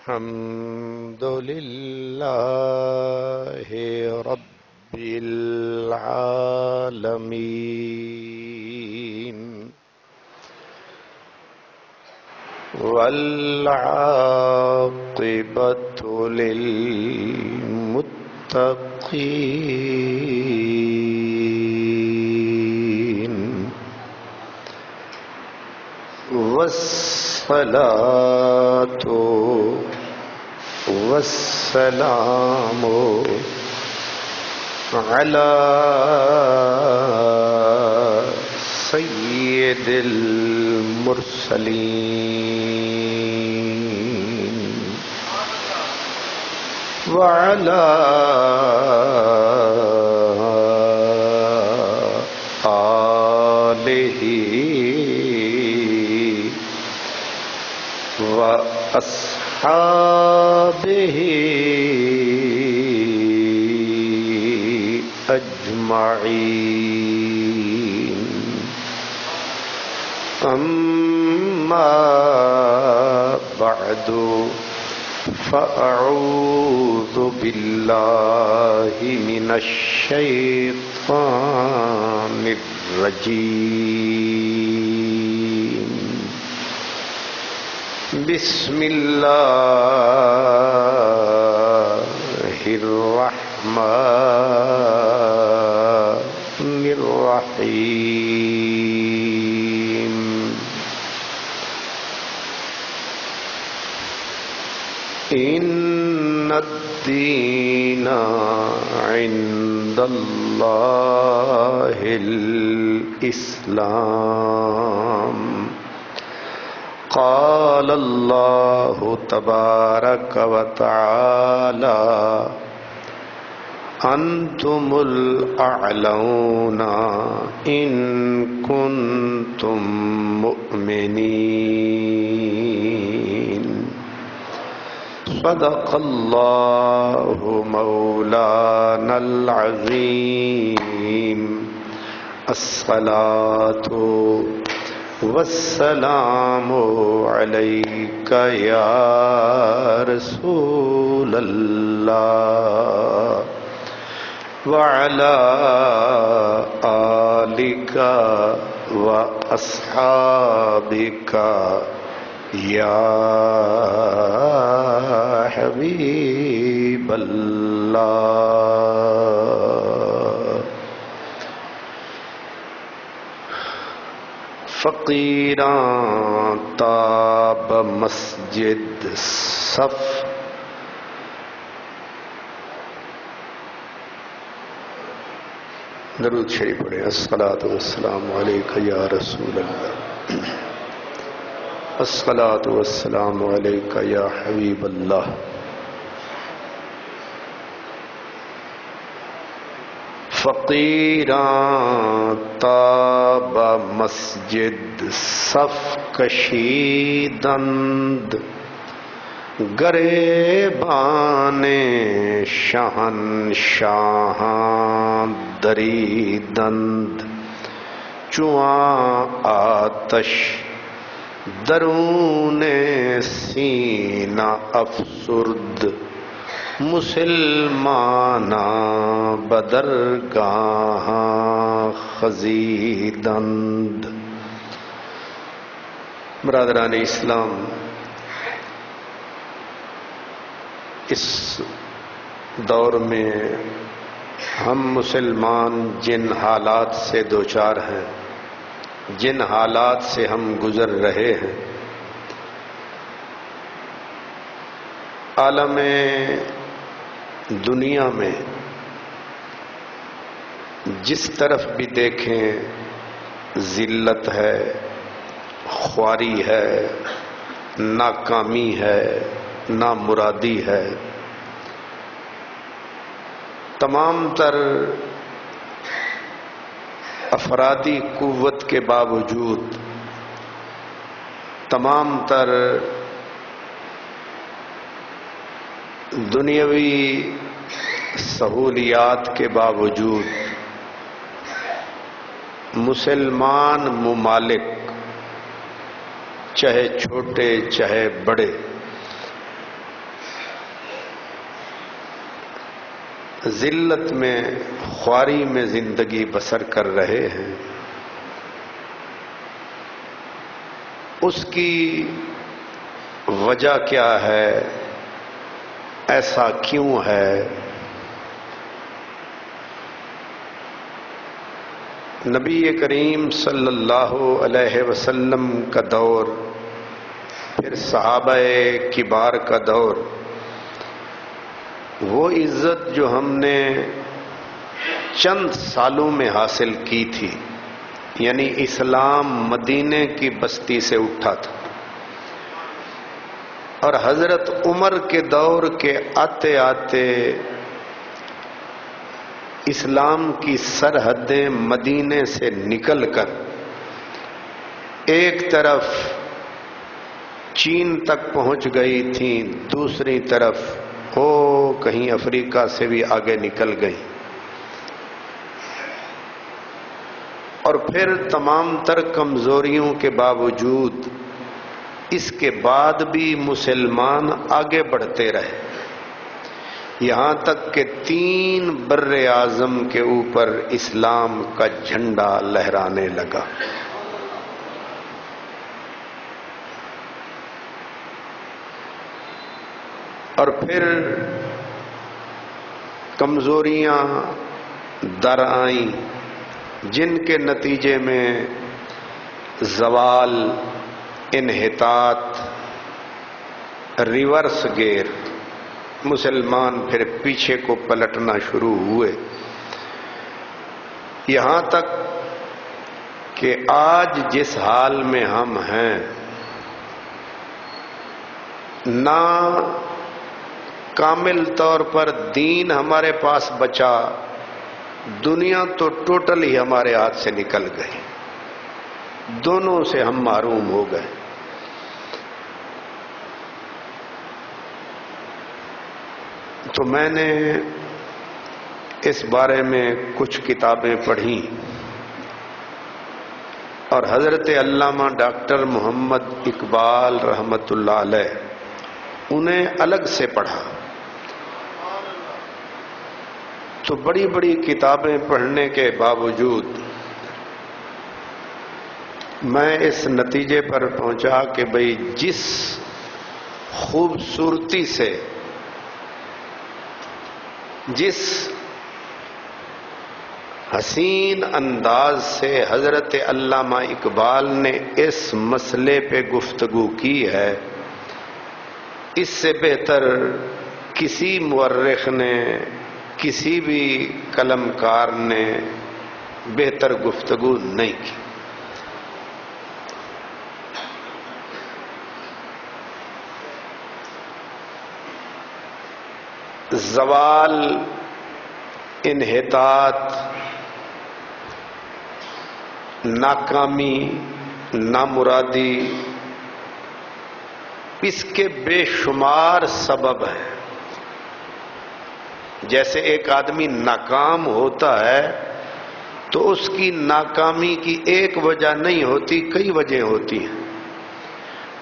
الحمد لله رب العالمين والعاقبة للمتقين والصلاة والسلام على سيد المرسلين وعلى آله وأصحابه أجمعين أما بعد فأعوذ بالله من الشيطان الرجيم بسم الله الرحمن الرحيم إن الدين عند الله الإسلام قال الله تبارك وتعالى أنتم الأعلون إن كنتم مؤمنين صدق الله مولانا العظيم الصلاة والسلام عليك يا رسول الله وعلى آلك وأصحابك يا حبيب الله فقیراں تاب مسجد صف درود شریف پڑھیں الصلاۃ والسلام علیک یا رسول اللہ الصلاۃ والسلام علیک یا حبیب اللہ فقیراں تاب مسجد صف کشیدند گریبان شہنشاہاں دریدند چواں آتش درون سینہ افسرد مسلمانا بدرگاہاں خزیدند برادران اسلام، اس دور میں ہم مسلمان جن حالات سے دوچار ہیں، جن حالات سے ہم گزر رہے ہیں، عالم دنیا میں جس طرف بھی دیکھیں ذلت ہے، خواری ہے، ناکامی ہے، نامرادی ہے، تمام تر افرادی قوت کے باوجود، تمام تر دنیاوی سہولیات کے باوجود مسلمان ممالک چاہے چھوٹے چاہے بڑے ذلت میں خواری میں زندگی بسر کر رہے ہیں، اس کی وجہ کیا ہے؟ ایسا کیوں ہے؟ نبی کریم صلی اللہ علیہ وسلم کا دور، پھر صحابہ کبار کا دور، وہ عزت جو ہم نے چند سالوں میں حاصل کی تھی، یعنی اسلام مدینے کی بستی سے اٹھا تھا، اور حضرت عمر کے دور کے آتے آتے اسلام کی سرحدیں مدینے سے نکل کر ایک طرف چین تک پہنچ گئی تھیں، دوسری طرف کہیں افریقہ سے بھی آگے نکل گئی، اور پھر تمام تر کمزوریوں کے باوجود اس کے بعد بھی مسلمان آگے بڑھتے رہے، یہاں تک کہ 3 بر اعظم کے اوپر اسلام کا جھنڈا لہرانے لگا۔ اور پھر کمزوریاں در آئیں، جن کے نتیجے میں زوال، انحطاط، ریورس گیئر، مسلمان پھر پیچھے کو پلٹنا شروع ہوئے، یہاں تک کہ آج جس حال میں ہم ہیں، نہ کامل طور پر دین ہمارے پاس بچا، دنیا تو ٹوٹل ہی ہمارے ہاتھ سے نکل گئی، دونوں سے ہم محروم ہو گئے۔ تو میں نے اس بارے میں کچھ کتابیں پڑھی، اور حضرت علامہ ڈاکٹر محمد اقبال رحمۃ اللہ علیہ انہیں الگ سے پڑھا۔ تو بڑی بڑی کتابیں پڑھنے کے باوجود میں اس نتیجے پر پہنچا کہ بھئی جس خوبصورتی سے، جس حسین انداز سے حضرت علامہ اقبال نے اس مسئلے پہ گفتگو کی ہے، اس سے بہتر کسی مورخ نے، کسی بھی قلمکار نے بہتر گفتگو نہیں کی۔ زوال، انحطاط، ناکامی، نامرادی، اس کے بے شمار سبب ہیں۔ جیسے ایک آدمی ناکام ہوتا ہے تو اس کی ناکامی کی ایک وجہ نہیں ہوتی، کئی وجہ ہوتی ہیں،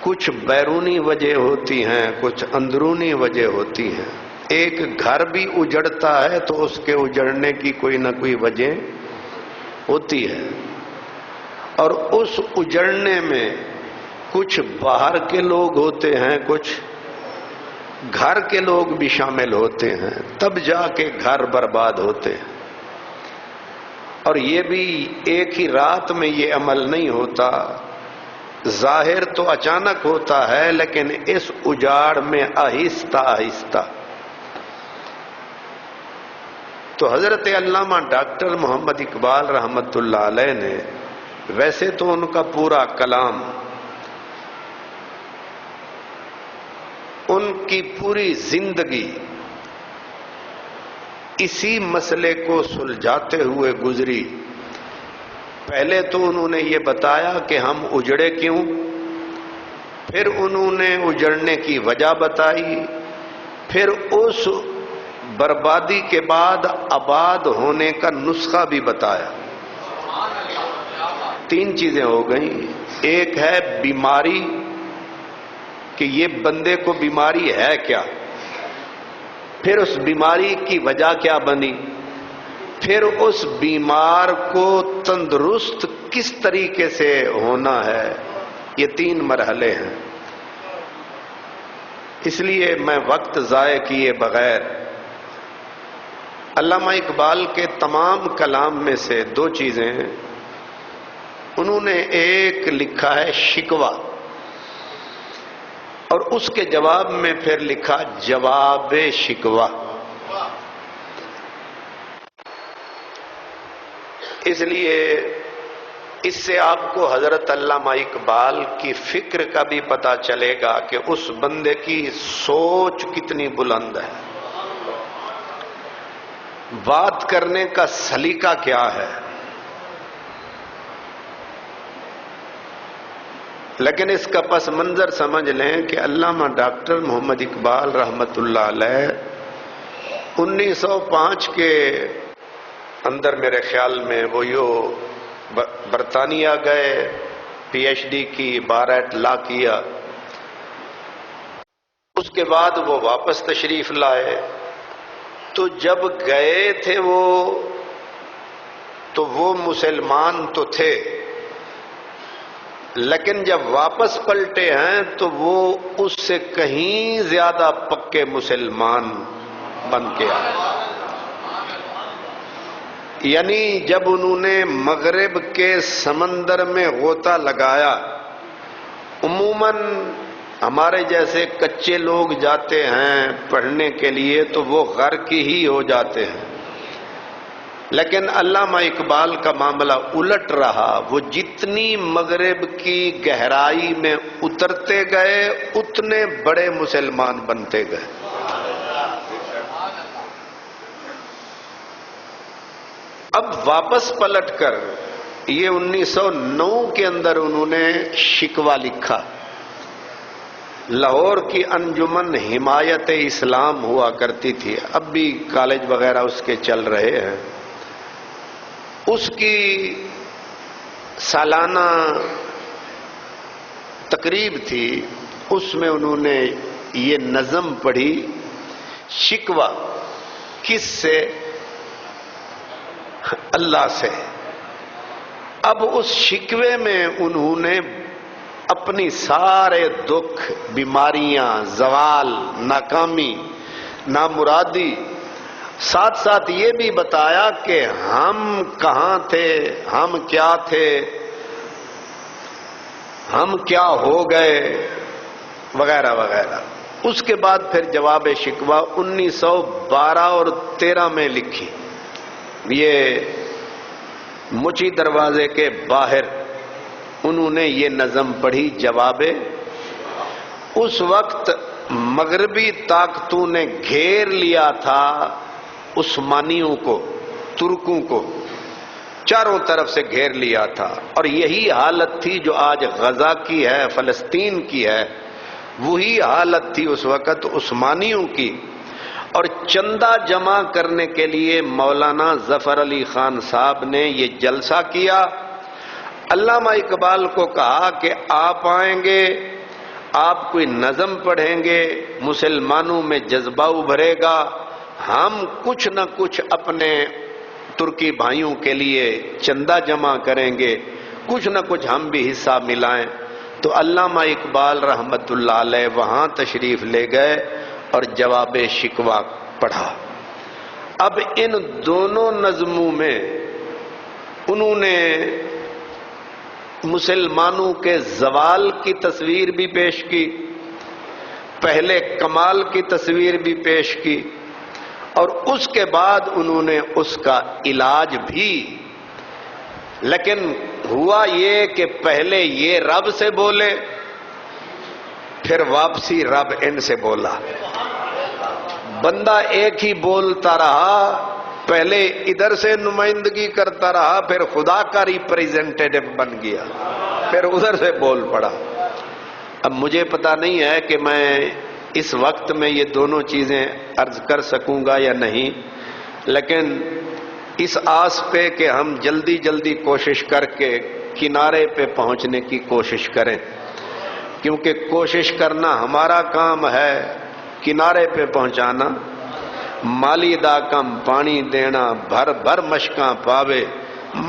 کچھ بیرونی وجہ ہوتی ہیں، کچھ اندرونی وجہ ہوتی ہیں۔ ایک گھر بھی اجڑتا ہے تو اس کے اجڑنے کی کوئی نہ کوئی وجہ ہوتی ہے، اور اس اجڑنے میں کچھ باہر کے لوگ ہوتے ہیں، کچھ گھر کے لوگ بھی شامل ہوتے ہیں، تب جا کے گھر برباد ہوتے ہیں۔ اور یہ بھی ایک ہی رات میں یہ عمل نہیں ہوتا، ظاہر تو اچانک ہوتا ہے، لیکن اس اجاڑ میں آہستہ آہستہ۔ تو حضرت علامہ ڈاکٹر محمد اقبال رحمۃ اللہ علیہ نے، ویسے تو ان کا پورا کلام، ان کی پوری زندگی اسی مسئلے کو سلجھاتے ہوئے گزری۔ پہلے تو انہوں نے یہ بتایا کہ ہم اجڑے کیوں، پھر انہوں نے اجڑنے کی وجہ بتائی، پھر اس بربادی کے بعد آباد ہونے کا نسخہ بھی بتایا۔ 3 چیزیں ہو گئیں۔ ایک ہے بیماری، کہ یہ بندے کو بیماری ہے کیا، پھر اس بیماری کی وجہ کیا بنی، پھر اس بیمار کو تندرست کس طریقے سے ہونا ہے، یہ 3 مرحلے ہیں۔ اس لیے میں وقت ضائع کیے بغیر علامہ اقبال کے تمام کلام میں سے 2 چیزیں ہیں۔ انہوں نے ایک لکھا ہے شکوہ، اور اس کے جواب میں پھر لکھا جواب شکوہ۔ اس لیے اس سے آپ کو حضرت علامہ اقبال کی فکر کا بھی پتہ چلے گا کہ اس بندے کی سوچ کتنی بلند ہے، بات کرنے کا سلیقہ کیا ہے۔ لیکن اس کا پس منظر سمجھ لیں کہ علامہ ڈاکٹر محمد اقبال رحمت اللہ علیہ 1905 کے اندر میرے خیال میں وہ برطانیہ گئے، پی ایچ ڈی کی، بارٹ لا کیا، اس کے بعد وہ واپس تشریف لائے۔ تو جب گئے تھے تو وہ مسلمان تو تھے، لیکن جب واپس پلٹے ہیں تو وہ اس سے کہیں زیادہ پکے مسلمان بن کے آئے۔ یعنی جب انہوں نے مغرب کے سمندر میں غوطہ لگایا، عموماً ہمارے جیسے کچے لوگ جاتے ہیں پڑھنے کے لیے تو وہ غرق ہی ہو جاتے ہیں، لیکن علامہ اقبال کا معاملہ الٹ رہا۔ وہ جتنی مغرب کی گہرائی میں اترتے گئے اتنے بڑے مسلمان بنتے گئے۔ اب واپس پلٹ کر یہ 1909 کے اندر انہوں نے شکوہ لکھا۔ لاہور کی انجمن حمایت اسلام ہوا کرتی تھی، اب بھی کالج وغیرہ اس کے چل رہے ہیں، اس کی سالانہ تقریب تھی، اس میں انہوں نے یہ نظم پڑھی، شکوہ کس سے؟ اللہ سے۔ اب اس شکوے میں انہوں نے اپنی سارے دکھ، بیماریاں، زوال، ناکامی، نامرادی، ساتھ ساتھ یہ بھی بتایا کہ ہم کہاں تھے، ہم کیا تھے، ہم کیا ہو گئے، وغیرہ وغیرہ۔ اس کے بعد پھر جواب شکوہ 1912 اور 13 میں لکھی۔ یہ مچی دروازے کے باہر انہوں نے یہ نظم پڑھی، جواب۔ اس وقت مغربی طاقتوں نے گھیر لیا تھا عثمانیوں کو، ترکوں کو، چاروں طرف سے گھیر لیا تھا، اور یہی حالت تھی جو آج غزہ کی ہے، فلسطین کی ہے، وہی حالت تھی اس وقت عثمانیوں کی۔ اور چندہ جمع کرنے کے لیے مولانا ظفر علی خان صاحب نے یہ جلسہ کیا۔ علامہ اقبال کو کہا کہ آپ آئیں گے، آپ کوئی نظم پڑھیں گے، مسلمانوں میں جذبہ ابھرے گا، ہم کچھ نہ کچھ اپنے ترکی بھائیوں کے لیے چندہ جمع کریں گے، کچھ نہ کچھ ہم بھی حصہ ملائیں۔ تو علامہ اقبال رحمت اللہ علیہ وہاں تشریف لے گئے اور جواب شکوہ پڑھا۔ اب ان دونوں نظموں میں انہوں نے مسلمانوں کے زوال کی تصویر بھی پیش کی، پہلے کمال کی تصویر بھی پیش کی، اور اس کے بعد انہوں نے اس کا علاج بھی۔ لیکن ہوا یہ کہ پہلے یہ رب سے بولے، پھر واپسی رب ان سے بولا۔ بندہ ایک ہی بولتا رہا، پہلے ادھر سے نمائندگی کرتا رہا، پھر خدا کا ریپریزنٹیٹو بن گیا، پھر ادھر سے بول پڑا۔ اب مجھے پتا نہیں ہے کہ میں اس وقت میں یہ دونوں چیزیں عرض کر سکوں گا یا نہیں، لیکن اس آس پہ کہ ہم جلدی جلدی کوشش کر کے کنارے پہ پہنچنے کی کوشش کریں، کیونکہ کوشش کرنا ہمارا کام ہے، کنارے پہ پہنچانا مالی دا کم پانی دینا بھر بھر مشکاں پاوے،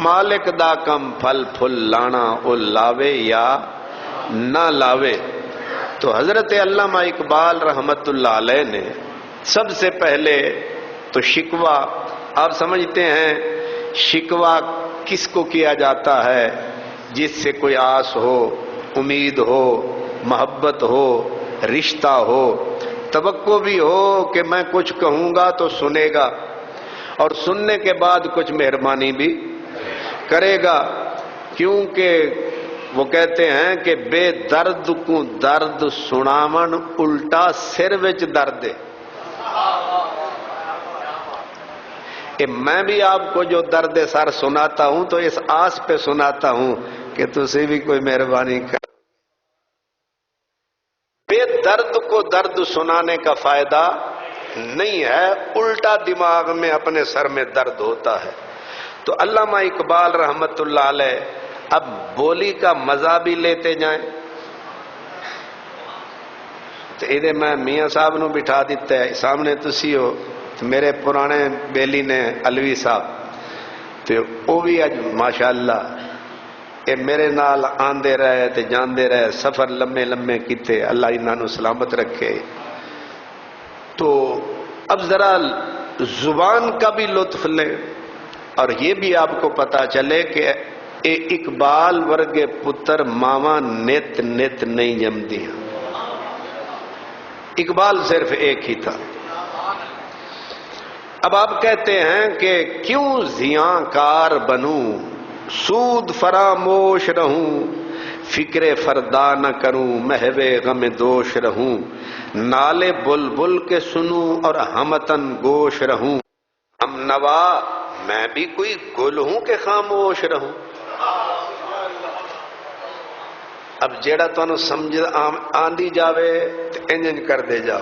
مالک دا کم پھل پھل لانا او لاوے یا نہ لاوے۔ تو حضرت علامہ اقبال رحمت اللہ علیہ نے سب سے پہلے تو شکوہ، آپ سمجھتے ہیں شکوہ کس کو کیا جاتا ہے؟ جس سے کوئی آس ہو، امید ہو، محبت ہو، رشتہ ہو، توقع بھی ہو کہ میں کچھ کہوں گا تو سنے گا، اور سننے کے بعد کچھ مہربانی بھی کرے گا، کیونکہ وہ کہتے ہیں کہ بے درد کو درد سناون الٹا سر وچ درد ہے۔ کہ میں بھی آپ کو جو درد سر سناتا ہوں تو اس آس پہ سناتا ہوں کہ تسی بھی کوئی مہربانی کر۔ بے درد کو درد سنانے کا فائدہ نہیں ہے، الٹا دماغ میں اپنے سر میں درد ہوتا ہے۔ تو علامہ اقبال رحمت اللہ علیہ اب بولی کا مزہ بھی لیتے جائیں تو ادھے میں میاں صاحب نو بٹھا دیتا ہے سامنے تسی ہو، تو میرے پرانے بیلی نے علوی صاحب تو وہ بھی اج ماشاءاللہ اے میرے نال آندے رہے تے جاندے رہے، سفر لمے لمے کیتے، اللہ انہاں نو سلامت رکھے۔ تو اب ذرا زبان کا بھی لطف لیں اور یہ بھی آپ کو پتا چلے کہ اے اقبال ورگے پتر ماواں نت نت نہیں جمدی ہیں۔ اقبال صرف ایک ہی تھا۔ اب آپ کہتے ہیں کہ کیوں زیاں کار بنوں، سود فراموش رہوں، فکر فردا نہ کروں، محو غم دوش رہوں، نالے بلبل کے سنوں اور ہمتن گوش رہوں، ہم نوا میں بھی کوئی گل ہوں کہ خاموش رہوں۔ اب جیڑا تو سمجھ آندی جاوے تو انج کر دے جاؤ،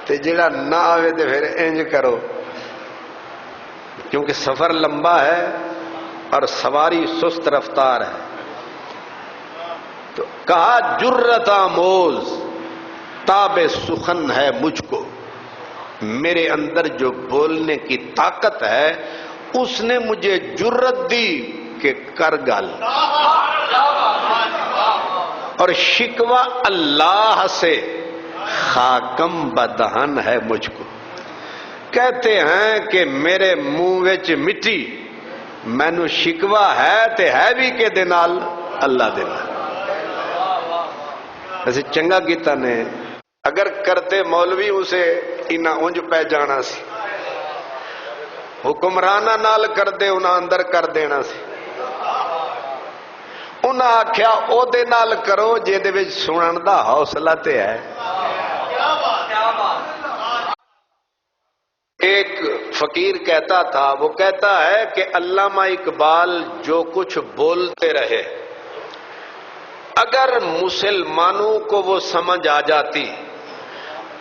تے جیڑا نہ آوے تو پھر انج کرو، کیونکہ سفر لمبا ہے اور سواری سست رفتار ہے۔ تو کہا جرت آموز تاب سخن ہے مجھ کو، میرے اندر جو بولنے کی طاقت ہے اس نے مجھے جرت دی کہ کر گل، اور شکوہ اللہ سے خاکم بدہن ہے مجھ کو۔ کہتے ہیں کہ میرے منہ وچ مٹی، مینو شکوہ ہے تے ہے بھی کہ دے نال اللہ دے نال۔ ایسے چنگا کیتا نے، اگر کرتے مولوی اسے انہاں اونج پہ جانا سی، حکمرانہ نال کر دے انہاں اندر کر دینا سی، انہاں آکھیا او دے نال کرو جے دے وچ سنن دا حوصلہ تے ہے۔ ایک فقیر کہتا تھا، وہ کہتا ہے کہ علامہ اقبال جو کچھ بولتے رہے اگر مسلمانوں کو وہ سمجھ آ جاتی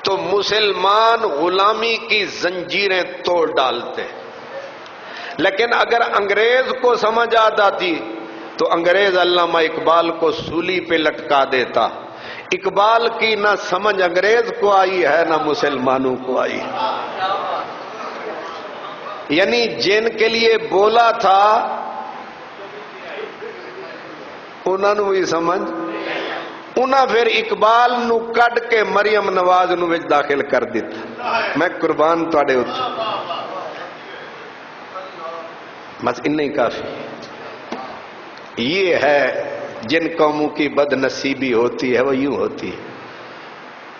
تو مسلمان غلامی کی زنجیریں توڑ ڈالتے، لیکن اگر انگریز کو سمجھ آ جاتی تو انگریز علامہ اقبال کو سولی پہ لٹکا دیتا۔ اقبال کی نہ سمجھ انگریز کو آئی ہے نہ مسلمانوں کو آئی ہے، یعنی جن کے لیے بولا تھا انہوں نے بھی سمجھ، انہاں پھر اقبال نو کڈ کے مریم نواز نو وچ داخل کر دیتا۔ میں قربان تواڈے اوتے، بس اتنا ہی کافی۔ یہ ہے جن قوموں کی بد نصیبی ہوتی ہے وہ یوں ہوتی ہے۔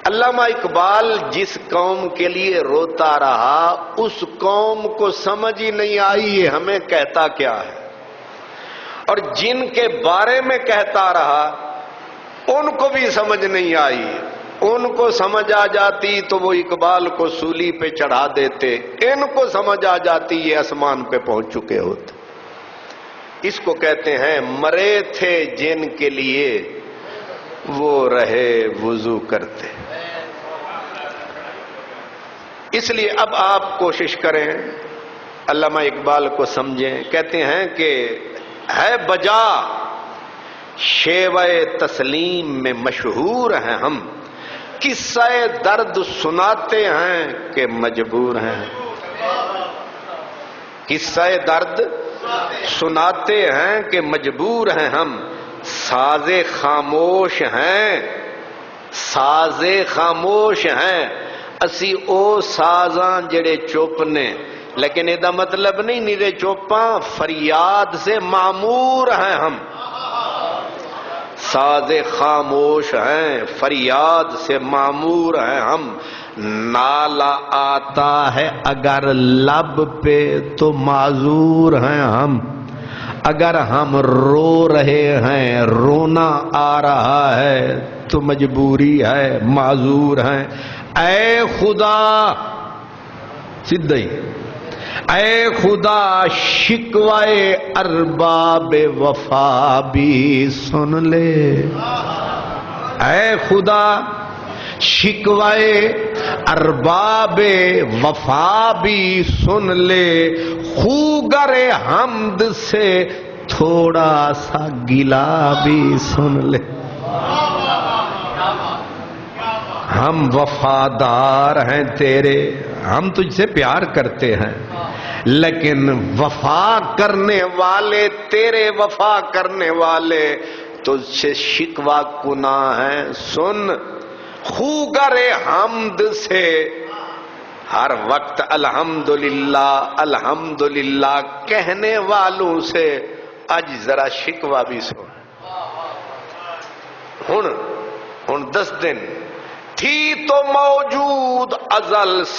علامہ اقبال جس قوم کے لیے روتا رہا اس قوم کو سمجھ ہی نہیں آئی یہ ہمیں کہتا کیا ہے، اور جن کے بارے میں کہتا رہا ان کو بھی سمجھ نہیں آئی، ان کو سمجھ آ جاتی تو وہ اقبال کو سولی پہ چڑھا دیتے، ان کو سمجھ آ جاتی یہ آسمان پہ پہنچ چکے ہوتے۔ اس کو کہتے ہیں مرے تھے جن کے لیے وہ رہے وضو کرتے۔ اس لیے اب آپ کوشش کریں علامہ اقبال کو سمجھیں۔ کہتے ہیں کہ ہے بجا شیوہ تسلیم میں مشہور ہیں ہم، قصہ درد سناتے ہیں کہ مجبور ہیں، قصہ درد سناتے ہیں کہ مجبور ہیں ہم، ساز خاموش ہیں، ساز خاموش ہیں، اسی او سازاں جڑے چپ نے، لیکن یہ مطلب نہیں نیرے چوپاں، فریاد سے معمور ہیں ہم، ساز خاموش ہیں، فریاد سے معمور ہیں ہم، نالا آتا ہے اگر لب پہ تو معذور ہیں ہم، اگر ہم رو رہے ہیں رونا آ رہا ہے تو مجبوری ہے، معذور ہیں۔ اے خدا سدھائی، اے خدا شکوائے ارباب وفا بھی سن لے، اے خدا شکوائے ارباب وفا بھی سن لے، خوگر حمد سے تھوڑا سا گلا بھی سن لے۔ ہم وفادار ہیں تیرے، ہم تجھ سے پیار کرتے ہیں، لیکن وفا کرنے والے، تیرے وفا کرنے والے تجھ سے شکوہ کنا ہیں، سن خوگر حمد سے ہر وقت الحمدللہ الحمدللہ کہنے والوں سے آج ذرا شکوہ بھی سن۔ ہن 10 دن تھی تو موجود ازل سے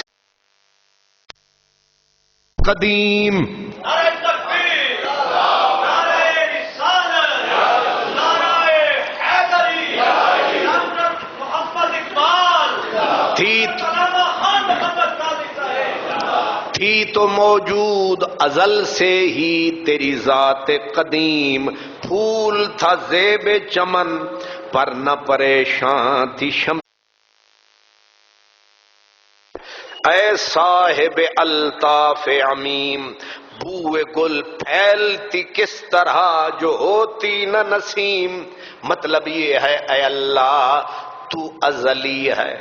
قدیم، نعرہ تکبیر، نعرہ رسالت، نعرہ حیدری، ڈاکٹر محمد اقبال، تھی علامہ خان محمد صادق صاحب، تھی تو موجود ازل سے ہی تیری ذات قدیم، پھول تھا زیب چمن پر نہ پریشان تھی شم، اے صاحب الطاف عمیم، بوئے گل پھیلتی کس طرح جو ہوتی نہ نسیم، مطلب یہ ہے اے اللہ تو ازلی ہے،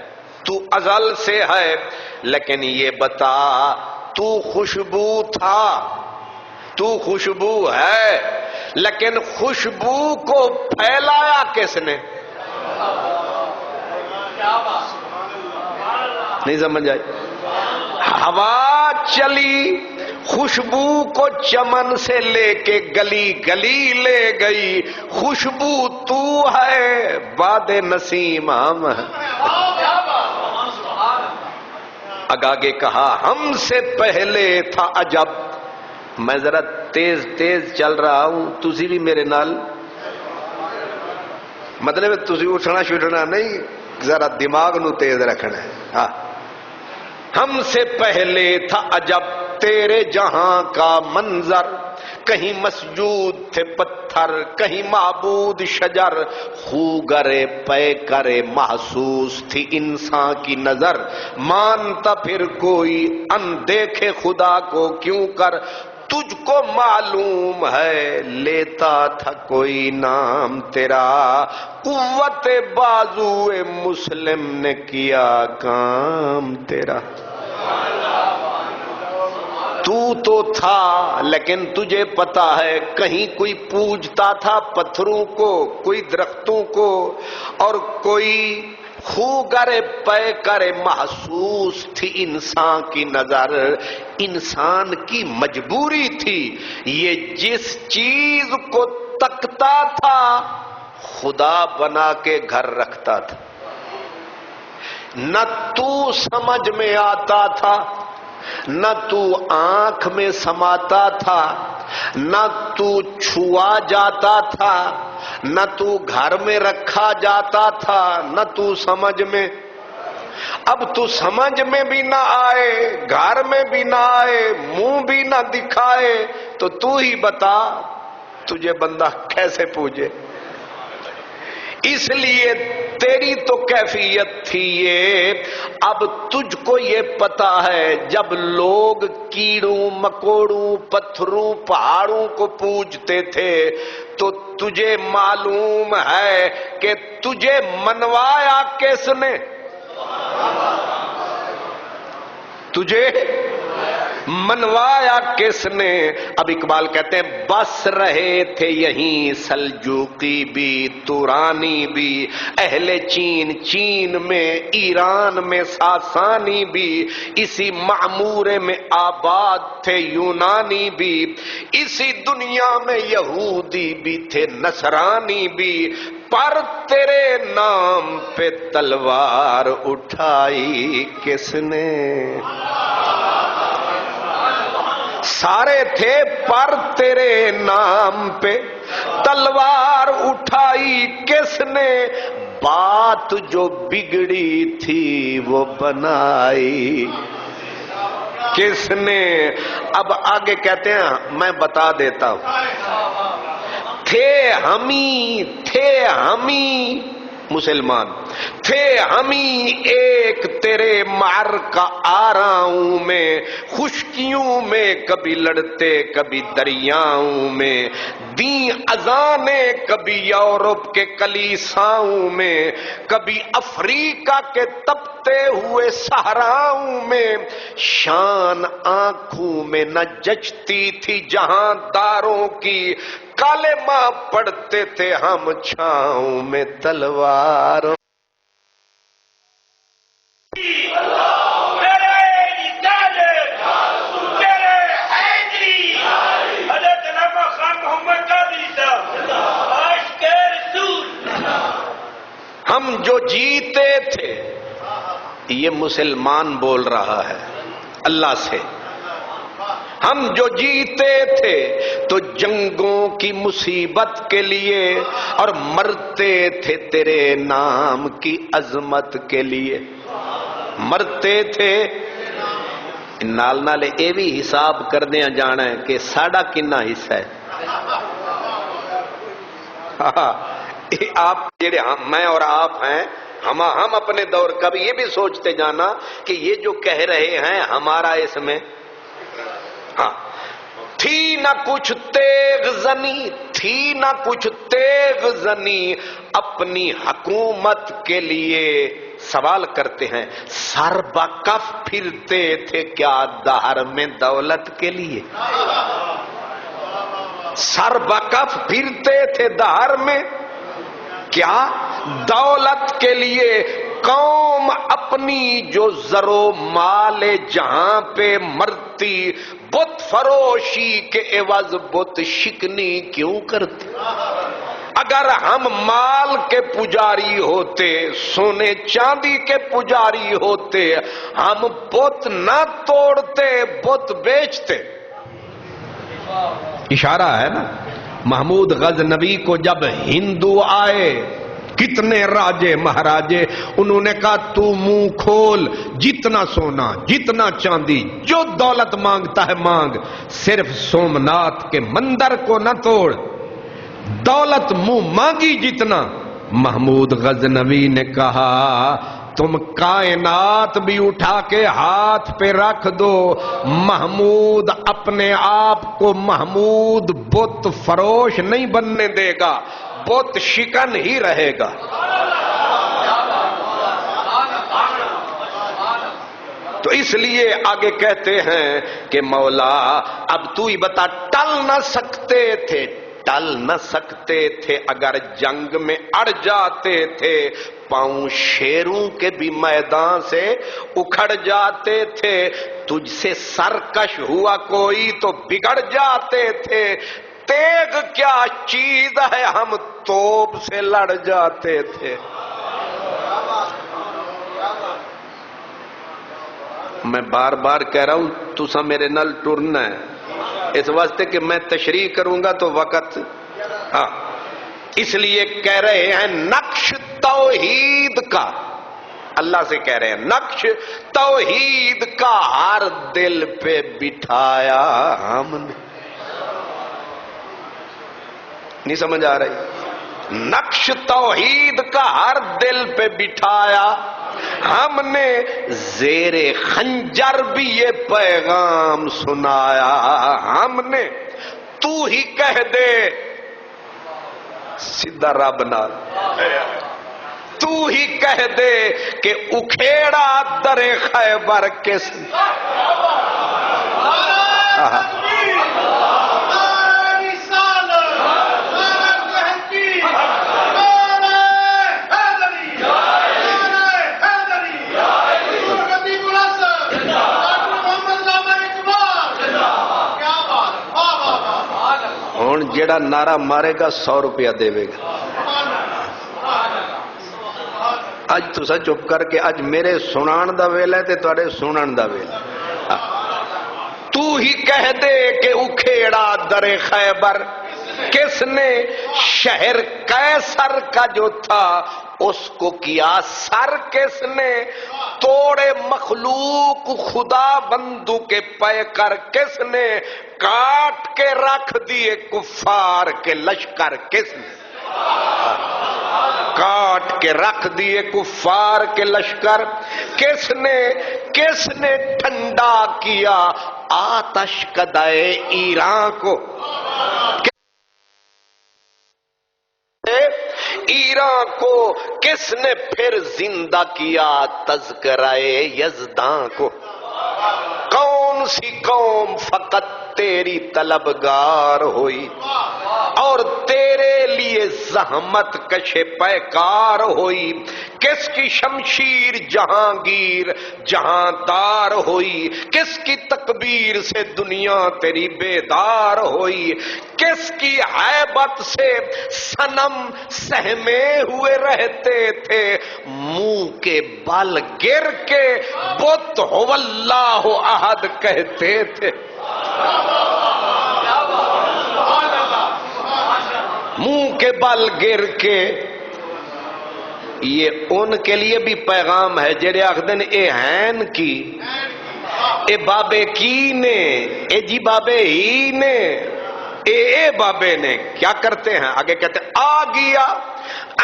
تو ازل سے ہے، لیکن یہ بتا تو خوشبو تھا، تو خوشبو ہے، لیکن خوشبو کو پھیلایا کس نے؟ نہیں سمجھ آئی؟ ہوا چلی خوشبو کو چمن سے لے کے گلی گلی لے گئی، خوشبو تو ہے باد نسیم ہم ہے۔ آگے کہا ہم سے پہلے تھا عجب، میں ذرا تیز تیز چل رہا ہوں، تسی بھی میرے نال، مطلب تسی اٹھنا شٹنا نہیں، ذرا دماغ نو تیز رکھنا ہے۔ ہاں ہم سے پہلے تھا عجب تیرے جہاں کا منظر، کہیں مسجود تھے پتھر کہیں معبود شجر، خوگرے پے کرے محسوس تھی انسان کی نظر، مانتا پھر کوئی اندیکھے خدا کو کیوں کر، تجھ کو معلوم ہے لیتا تھا کوئی نام تیرا، قوت بازو مسلم نے کیا کام تیرا، تو تھا لیکن تجھے پتا ہے کہیں کوئی پوجتا تھا پتھروں کو، کوئی درختوں کو، اور کوئی خوگر پے کرے محسوس تھی انسان کی نظر، انسان کی مجبوری تھی، یہ جس چیز کو تکتا تھا خدا بنا کے گھر رکھتا تھا، نہ تو سمجھ میں آتا تھا، نہ تو آنکھ میں سماتا تھا، نہ تو چھوا جاتا تھا، نہ تو گھر میں رکھا جاتا تھا، نہ تو سمجھ میں، اب تو سمجھ میں بھی نہ آئے، گھر میں بھی نہ آئے، منہ بھی نہ دکھائے، تو ہی بتا تجھے بندہ کیسے پوجے؟ اس لیے تیری تو کیفیت تھی یہ، اب تجھ کو یہ پتا ہے جب لوگ کیڑوں مکوڑوں پتھروں پہاڑوں کو پوجتے تھے تو تجھے معلوم ہے کہ تجھے منوایا کس نے؟ تجھے منوایا کس نے؟ اب اقبال کہتے ہیں بس رہے تھے یہیں سلجوقی بھی تورانی بھی اہل چین چین میں ایران میں ساسانی بھی اسی معمورے میں آباد تھے یونانی بھی اسی دنیا میں یہودی بھی تھے نصرانی بھی پر تیرے نام پہ تلوار اٹھائی کس نے؟ سارے تھے پر تیرے نام پہ تلوار اٹھائی کس نے؟ بات جو بگڑی تھی وہ بنائی کس نے؟ اب آگے کہتے ہیں میں بتا دیتا ہوں، تھے ہمی مسلمان تھے ہمی ایک تیرے معرکہ آراؤں میں خشکیوں میں کبھی لڑتے کبھی دریاؤں میں دیں اذانیں کبھی یورپ کے کلیساؤں میں کبھی افریقہ کے تپتے ہوئے صحراؤں میں شان آنکھوں میں نہ جچتی تھی جہاں داروں کی کلمہ پڑھتے تھے ہم چھاؤں میں تلوار ہم جو جیتے تھے، یہ مسلمان بول رہا ہے اللہ سے، ہم جو جیتے تھے تو جنگوں کی مصیبت کے لیے اور مرتے تھے تیرے نام کی عظمت کے لیے، مرتے تھے نال نال اے بھی حساب کردیا جانا ہے کہ ساڑا کنا حصہ ہے۔ آپ جڑے میں اور آپ ہیں، ہم اپنے دور کا بھی یہ بھی سوچتے جانا کہ یہ جو کہہ رہے ہیں ہمارا اس میں ہاں تھی نہ کچھ تیغ زنی، تھی نہ کچھ تیغ زنی اپنی حکومت کے لیے، سوال کرتے ہیں سر بکف پھرتے تھے کیا دہر میں دولت کے لیے؟ سر بکف پھرتے تھے دہر میں کیا دولت کے لیے؟ قوم اپنی جو زر و مال جہاں پہ مرتی، بت فروشی کے عوض بت شکنی کیوں کرتی؟ اگر ہم مال کے پجاری ہوتے، سونے چاندی کے پجاری ہوتے، ہم بت نہ توڑتے بت بیچتے۔ اشارہ ہے نا محمود غزنوی کو جب ہندو آئے، کتنے راجے مہاراجے، انہوں نے کہا تو منہ کھول، جتنا سونا جتنا چاندی جو دولت مانگتا ہے مانگ، صرف سومنات کے مندر کو نہ توڑ، دولت منہ مانگی جتنا۔ محمود غزنوی نے کہا تم کائنات بھی اٹھا کے ہاتھ پہ رکھ دو، محمود اپنے آپ کو محمود بت فروش نہیں بننے دے گا، بت شکن ہی رہے گا۔ تو اس لیے آگے کہتے ہیں کہ مولا اب تو ہی بتا، ٹل نہ سکتے تھے، ٹل نہ سکتے تھے اگر جنگ میں اڑ جاتے تھے، پاؤں شیروں کے بھی میدان سے اکھڑ جاتے تھے، تجھ سے سرکش ہوا کوئی تو بگڑ جاتے تھے، تیغ کیا چیز ہے ہم توپ سے لڑ جاتے تھے۔ میں بار بار کہہ رہا ہوں تسا میرے نال ٹرنا ہے، اس واسطے کہ میں تشریح کروں گا تو وقت ہاں، اس لیے کہہ رہے ہیں نقش توحید کا، اللہ سے کہہ رہے ہیں نقش توحید کا ہر دل پہ بٹھایا ہم نے۔ نہیں سمجھ آ رہی؟ نقش توحید کا ہر دل پہ بٹھایا ہم نے، زیر خنجر بھی یہ پیغام سنایا ہم نے، تو ہی کہہ دے سیدھا رب نال، تو ہی کہہ دے کہ اکھیڑا در خیبر کس ہن جیڑا نعرہ مارے گا 100 روپیہ دے گا. اج تسا چپ کر کے اج میرے سنان دا ویلا ہے تے تواڈے سنن دا ویلا. تو ہی کہہ دے کہ اکھیڑا در خیبر کس نے شہر قیصر کا جو تھا اس کو کیا سر کس نے توڑے مخلوق خدا بندو کے پے کر کس نے کاٹ کے رکھ دیے کفار کے لشکر کس نے کاٹ کے رکھ دیے کفار کے لشکر کس نے ٹھنڈا کیا آتش کدائے ایران کو ایران کو کس نے پھر زندہ کیا تذکرہ یزداں کو کون سی قوم فقط تیری طلبگار ہوئی اور تیرے لیے زحمت کشے پیکار ہوئی کس کی شمشیر جہانگیر جہاندار ہوئی کس کی تکبیر سے دنیا تیری بیدار ہوئی کس کی ہیبت سے صنم سہمے ہوئے رہتے تھے منہ کے بل گر کے بت ہو اللہ احد کہتے تھے منہ کے بل گر کے. یہ ان کے لیے بھی پیغام ہے جڑے آخدن اے ہین کی اے بابے کی نے اے جی بابے ہی نے اے بابے نے کیا کرتے ہیں آگے کہتے ہیں آ گیا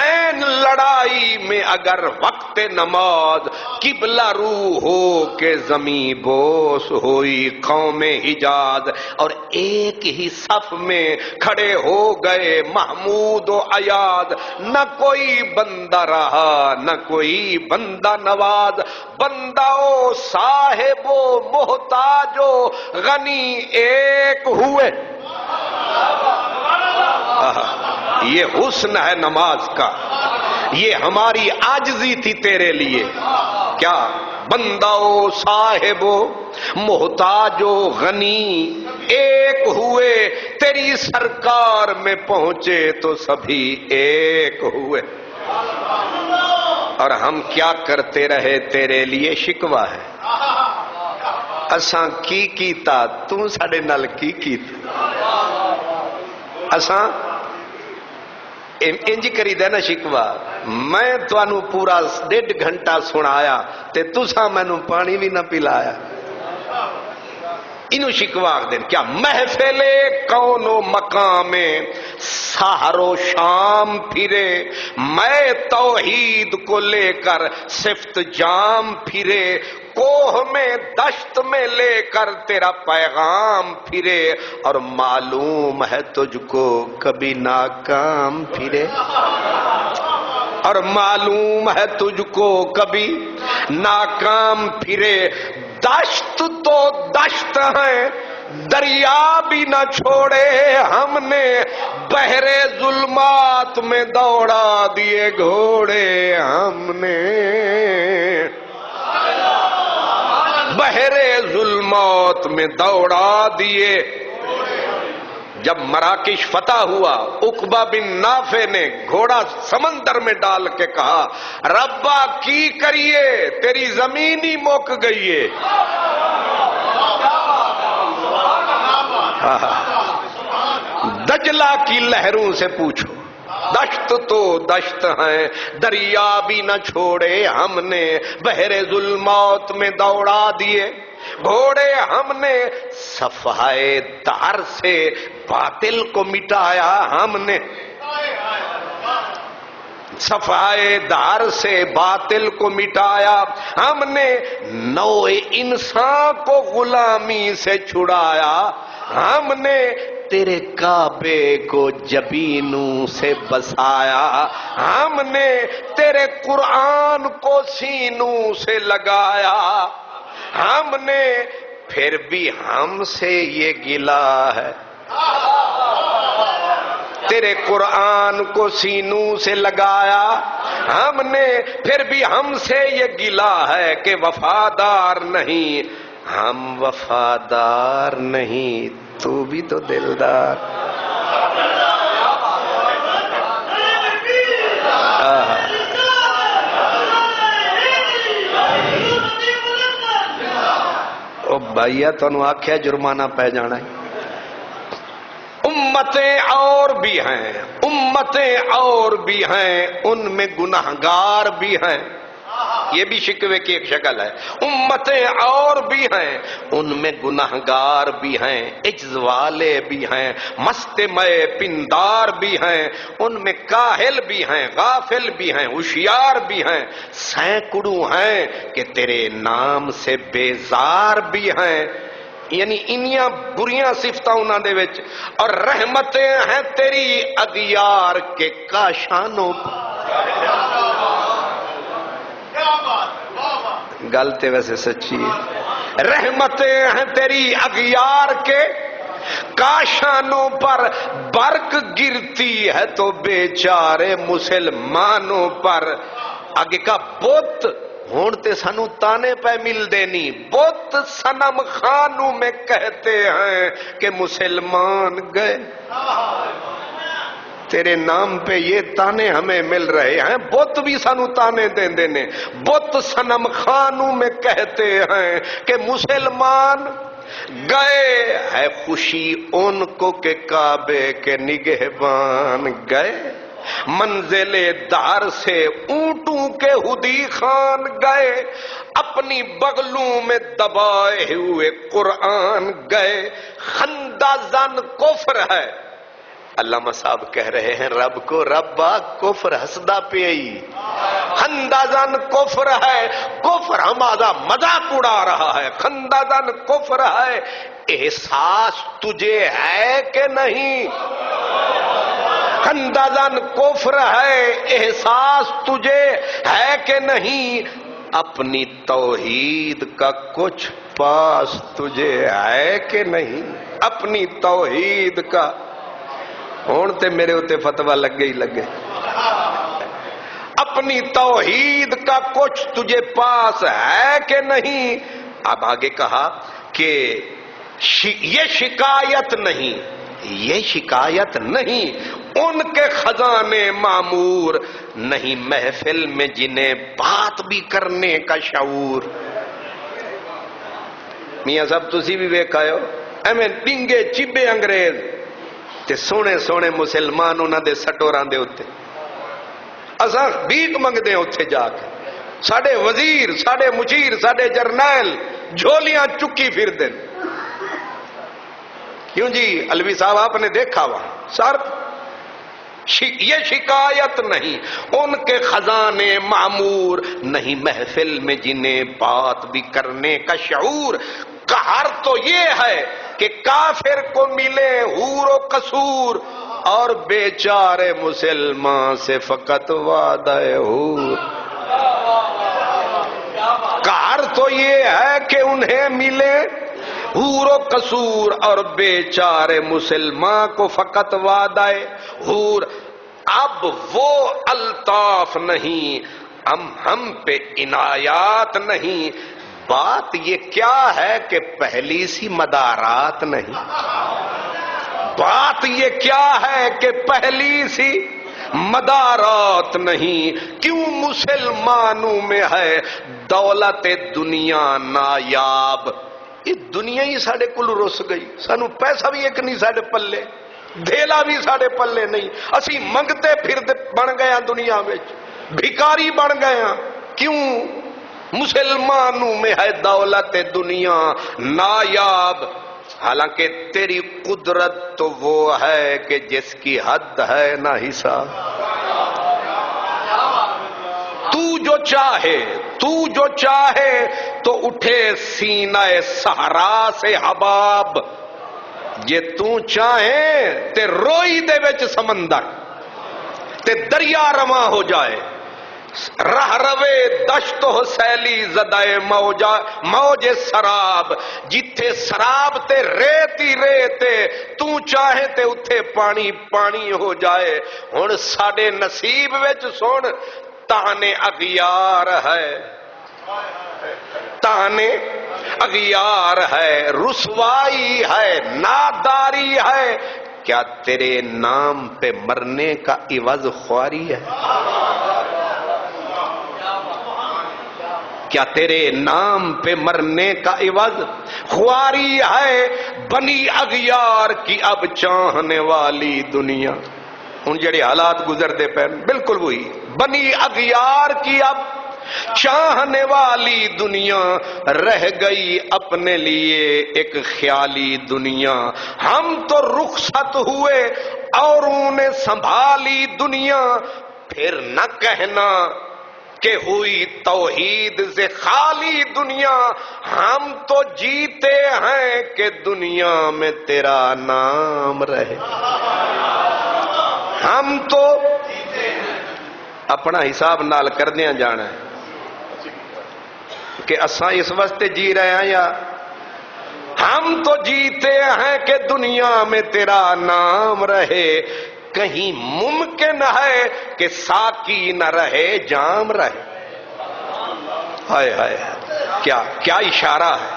این لڑائی میں اگر وقت نماز قبلہ رو ہو کے زمیں بوس ہوئی قوم حجاز اور ایک ہی صف میں کھڑے ہو گئے محمود و ایاد نہ کوئی بندہ رہا نہ کوئی بندہ نواز بندہ و صاحب و محتاج و غنی ایک ہوئے. یہ حسن ہے نماز کا یہ ہماری عاجزی تھی تیرے لیے کیا بندہ و صاحب و محتاج و غنی ایک ہوئے تیری سرکار میں پہنچے تو سبھی ایک ہوئے. اور ہم کیا کرتے رہے تیرے لیے شکوہ ہے اساں کی کیتا تو ساڑے نال کی کیتا اساں انج کری دے نا شکوا میں توانو پورا 1.5 گھنٹہ سنایا تے تساں مینوں پانی بھی نہ پلایا انہوں شکوا دین کیا محفل کون و مقام سحر و شام پھرے میں توحید کو لے کر صفت جام پھرے کوہ میں دشت میں لے کر تیرا پیغام پھرے اور معلوم ہے تجھ کو کبھی ناکام پھرے اور معلوم ہے تجھ کو کبھی ناکام پھرے دشت تو دشت ہے دریا بھی نہ چھوڑے ہم نے بحر ظلمات میں دوڑا دیے گھوڑے ہم نے بحر ظلمات میں دوڑا دیے. جب مراکش فتح ہوا عقبہ بن نافع نے گھوڑا سمندر میں ڈال کے کہا ربا کی کریے تیری زمین ہی موک گئی ہے. دجلہ کی لہروں سے پوچھو دشت تو دشت ہیں دریا بھی نہ چھوڑے ہم نے بحر ظلمات میں دوڑا دیے گھوڑے ہم نے صفحۂ دار سے باطل کو مٹایا ہم نے صفحۂ دار سے باطل کو مٹایا ہم نے نوع انسان کو غلامی سے چھڑایا ہم نے تیرے کعبے کو جبینوں سے بسایا، ہم نے تیرے قرآن کو سینوں سے لگایا، ہم نے پھر بھی ہم سے یہ گلا ہے، تیرے قرآن کو سینوں سے لگایا، ہم نے پھر بھی ہم سے یہ گلا ہے کہ وفادار نہیں، ہم وفادار نہیں، تو بھی تو دلدار۔ او بھائیا تانوں آکھیا جرمانہ پہ جانا ہے۔ امتیں اور بھی ہیں، امتیں اور بھی ہیں، ان میں گناہگار بھی ہیں، یہ بھی شکوے کی ایک شکل ہے۔ امتیں اور بھی ہیں، ان میں گناہگار بھی ہیں، عجز والے بھی ہیں، مستمع پندار بھی ہیں، ان میں کاہل بھی ہیں، غافل بھی ہیں، ہوشیار بھی ہیں، سینکڑوں ہیں کہ تیرے نام سے بیزار بھی ہیں، یعنی انیاں بریاں صفتاں انہاں دے وچ، اور رحمتیں ہیں تیری اغیار کے کاشانوں پر۔ گل تے ویسے سچی ہے، رحمتیں ہیں تیری اغیار کے کاشانوں پر، برق گرتی ہے تو بیچارے مسلمانوں پر۔ آگے کا بت ہون تے سانو تانے پہ مل دینی، بت صنم خانوں میں کہتے ہیں کہ مسلمان گئے، تیرے نام پہ یہ تانے ہمیں مل رہے ہیں، بت بھی سانو تانے دیں دینے، بت صنم خانوں میں کہتے ہیں کہ مسلمان گئے، ہے خوشی ان کو کہ کعبے کے نگہبان گئے، منزل دار سے اونٹوں کے ہدی خان گئے، اپنی بغلوں میں دبائے ہوئے قرآن گئے، خندازن کفر ہے۔ علامہ صاحب کہہ رہے ہیں رب کو ربا کفر ہسدا پیئی، خندازن کفر ہے، کفر ہمارا مذاق اڑا رہا ہے، خندازن کفر ہے، احساس تجھے ہے کہ نہیں؟ خندازن کفر ہے، احساس تجھے ہے کہ نہیں؟ اپنی توحید کا کچھ پاس تجھے ہے کہ نہیں؟ اپنی توحید کا ہون تے میرے ہوتے فتوہ لگ گئی لگے، اپنی توحید کا کچھ تجھے پاس ہے کہ نہیں؟ اب آگے کہا کہ یہ شکایت نہیں، یہ شکایت نہیں، ان کے خزانے معمور نہیں محفل میں جنہیں بات بھی کرنے کا شعور۔ میاں صاحب تسی بھی ویکھ آئے ہو ایویں ڈنگے چبے انگریز تے سونے سونے مسلمان انہاں دے سٹوراں دے اوتے، اساں بھیک منگدے ہیں اوتھے جا کے، ساڈے وزیر، ساڈے مشیر، ساڈے جرنیل جھولیاں چکی پھر دیں۔ کیوں جی علوی صاحب آپ نے دیکھا وہاں سر، یہ شکایت نہیں، ان کے خزانے معمور نہیں محفل میں جنہیں بات بھی کرنے کا شعور۔ قہر تو یہ ہے کہ کافر کو ملے حور و قصور، اور بیچارے مسلمان سے فقط وعدہ حور۔ قہر تو یہ ہے کہ انہیں ملے حور و قصور، اور بیچارے مسلمان کو فقط وعدہ حور۔ اب وہ الطاف نہیں، ہم پہ عنایات نہیں، بات یہ کیا ہے کہ پہلی سی مدارات نہیں، بات یہ کیا ہے کہ پہلی سی مدارات نہیں۔ کیوں مسلمانوں میں ہے دولت دنیا نایاب، یہ دنیا ہی ساڑے کل رس گئی، سانو پیسہ بھی ایک نہیں ساڑے پلے، دھیلا بھی ساڑے پلے نہیں، اسی منگتے پھر بن گیا دنیا میں، بھکاری بن گیا۔ کیوں؟ مسلمانوں میں ہے دولت دنیا نایاب، حالانکہ تیری قدرت تو وہ ہے کہ جس کی حد ہے نہ حساب۔ تو جو چاہے تو اٹھے سینہ صحرا سے حباب، ਜੇ ਤੂੰ ਚਾਹੇ ਤੇ ਰੋਈ ਦੇ ਵਿੱਚ ਸਮੁੰਦਰ ਤੇ ਦਰਿਆ ਰਵਾਂ ਹੋ ਜਾਏ, راہ روے دشت ہو سیلی زدائے موج سراب، جتھے سراب تے ریت ہی ریت تو چاہے تے اتھے پانی پانی ہو جائے۔ ہن ساڈے نصیب وچ سن تانے اغیار ہے، تانے اغیار ہے، رسوائی ہے، ناداری ہے، کیا تیرے نام پہ مرنے کا عوض خواری ہے؟ کیا تیرے نام پہ مرنے کا عوض خواری ہے؟ بنی اغیار کی اب چاہنے والی دنیا، ان جڑے حالات گزرتے پہ بالکل وہی، بنی اغیار کی اب چاہنے والی دنیا، رہ گئی اپنے لیے ایک خیالی دنیا۔ ہم تو رخصت ہوئے اوروں نے سنبھالی دنیا، پھر نہ کہنا کہ ہوئی توحید سے خالی دنیا۔ ہم تو جیتے ہیں کہ دنیا میں تیرا نام رہے، ہم تو اپنا حساب نال کردیاں جانا ہے کہ اساں اس واسطے جی رہے ہیں، یا ہم تو جیتے ہیں کہ دنیا میں تیرا نام رہے۔ کہیں ممکن ہے کہ ساقی نہ رہے جام رہے؟ ہائے ہائے، کیا اشارہ ہے،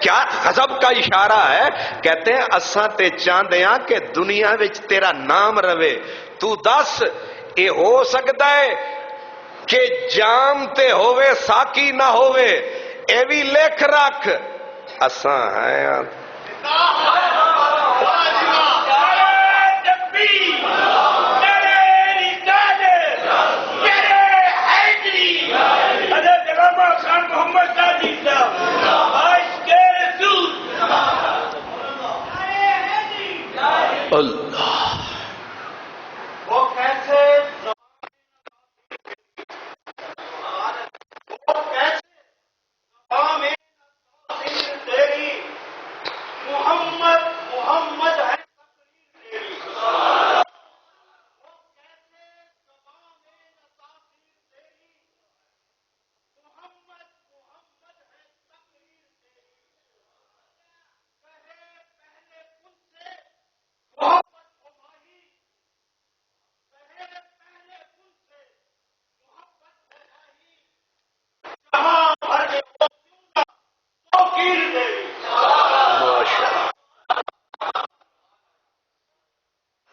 کیا غضب کا اشارہ ہے۔ کہتے ہیں اساں تے چاہندے ہاں کہ دنیا وچ تیرا نام رہے، تو دس اے ہو سکتا ہے کہ جام تے ہوئے ساقی نہ ہوئے؟ اے بھی لکھ رکھ، اساں ہیں اللہ۔ وہ کیسے تیری محمد محمد ہے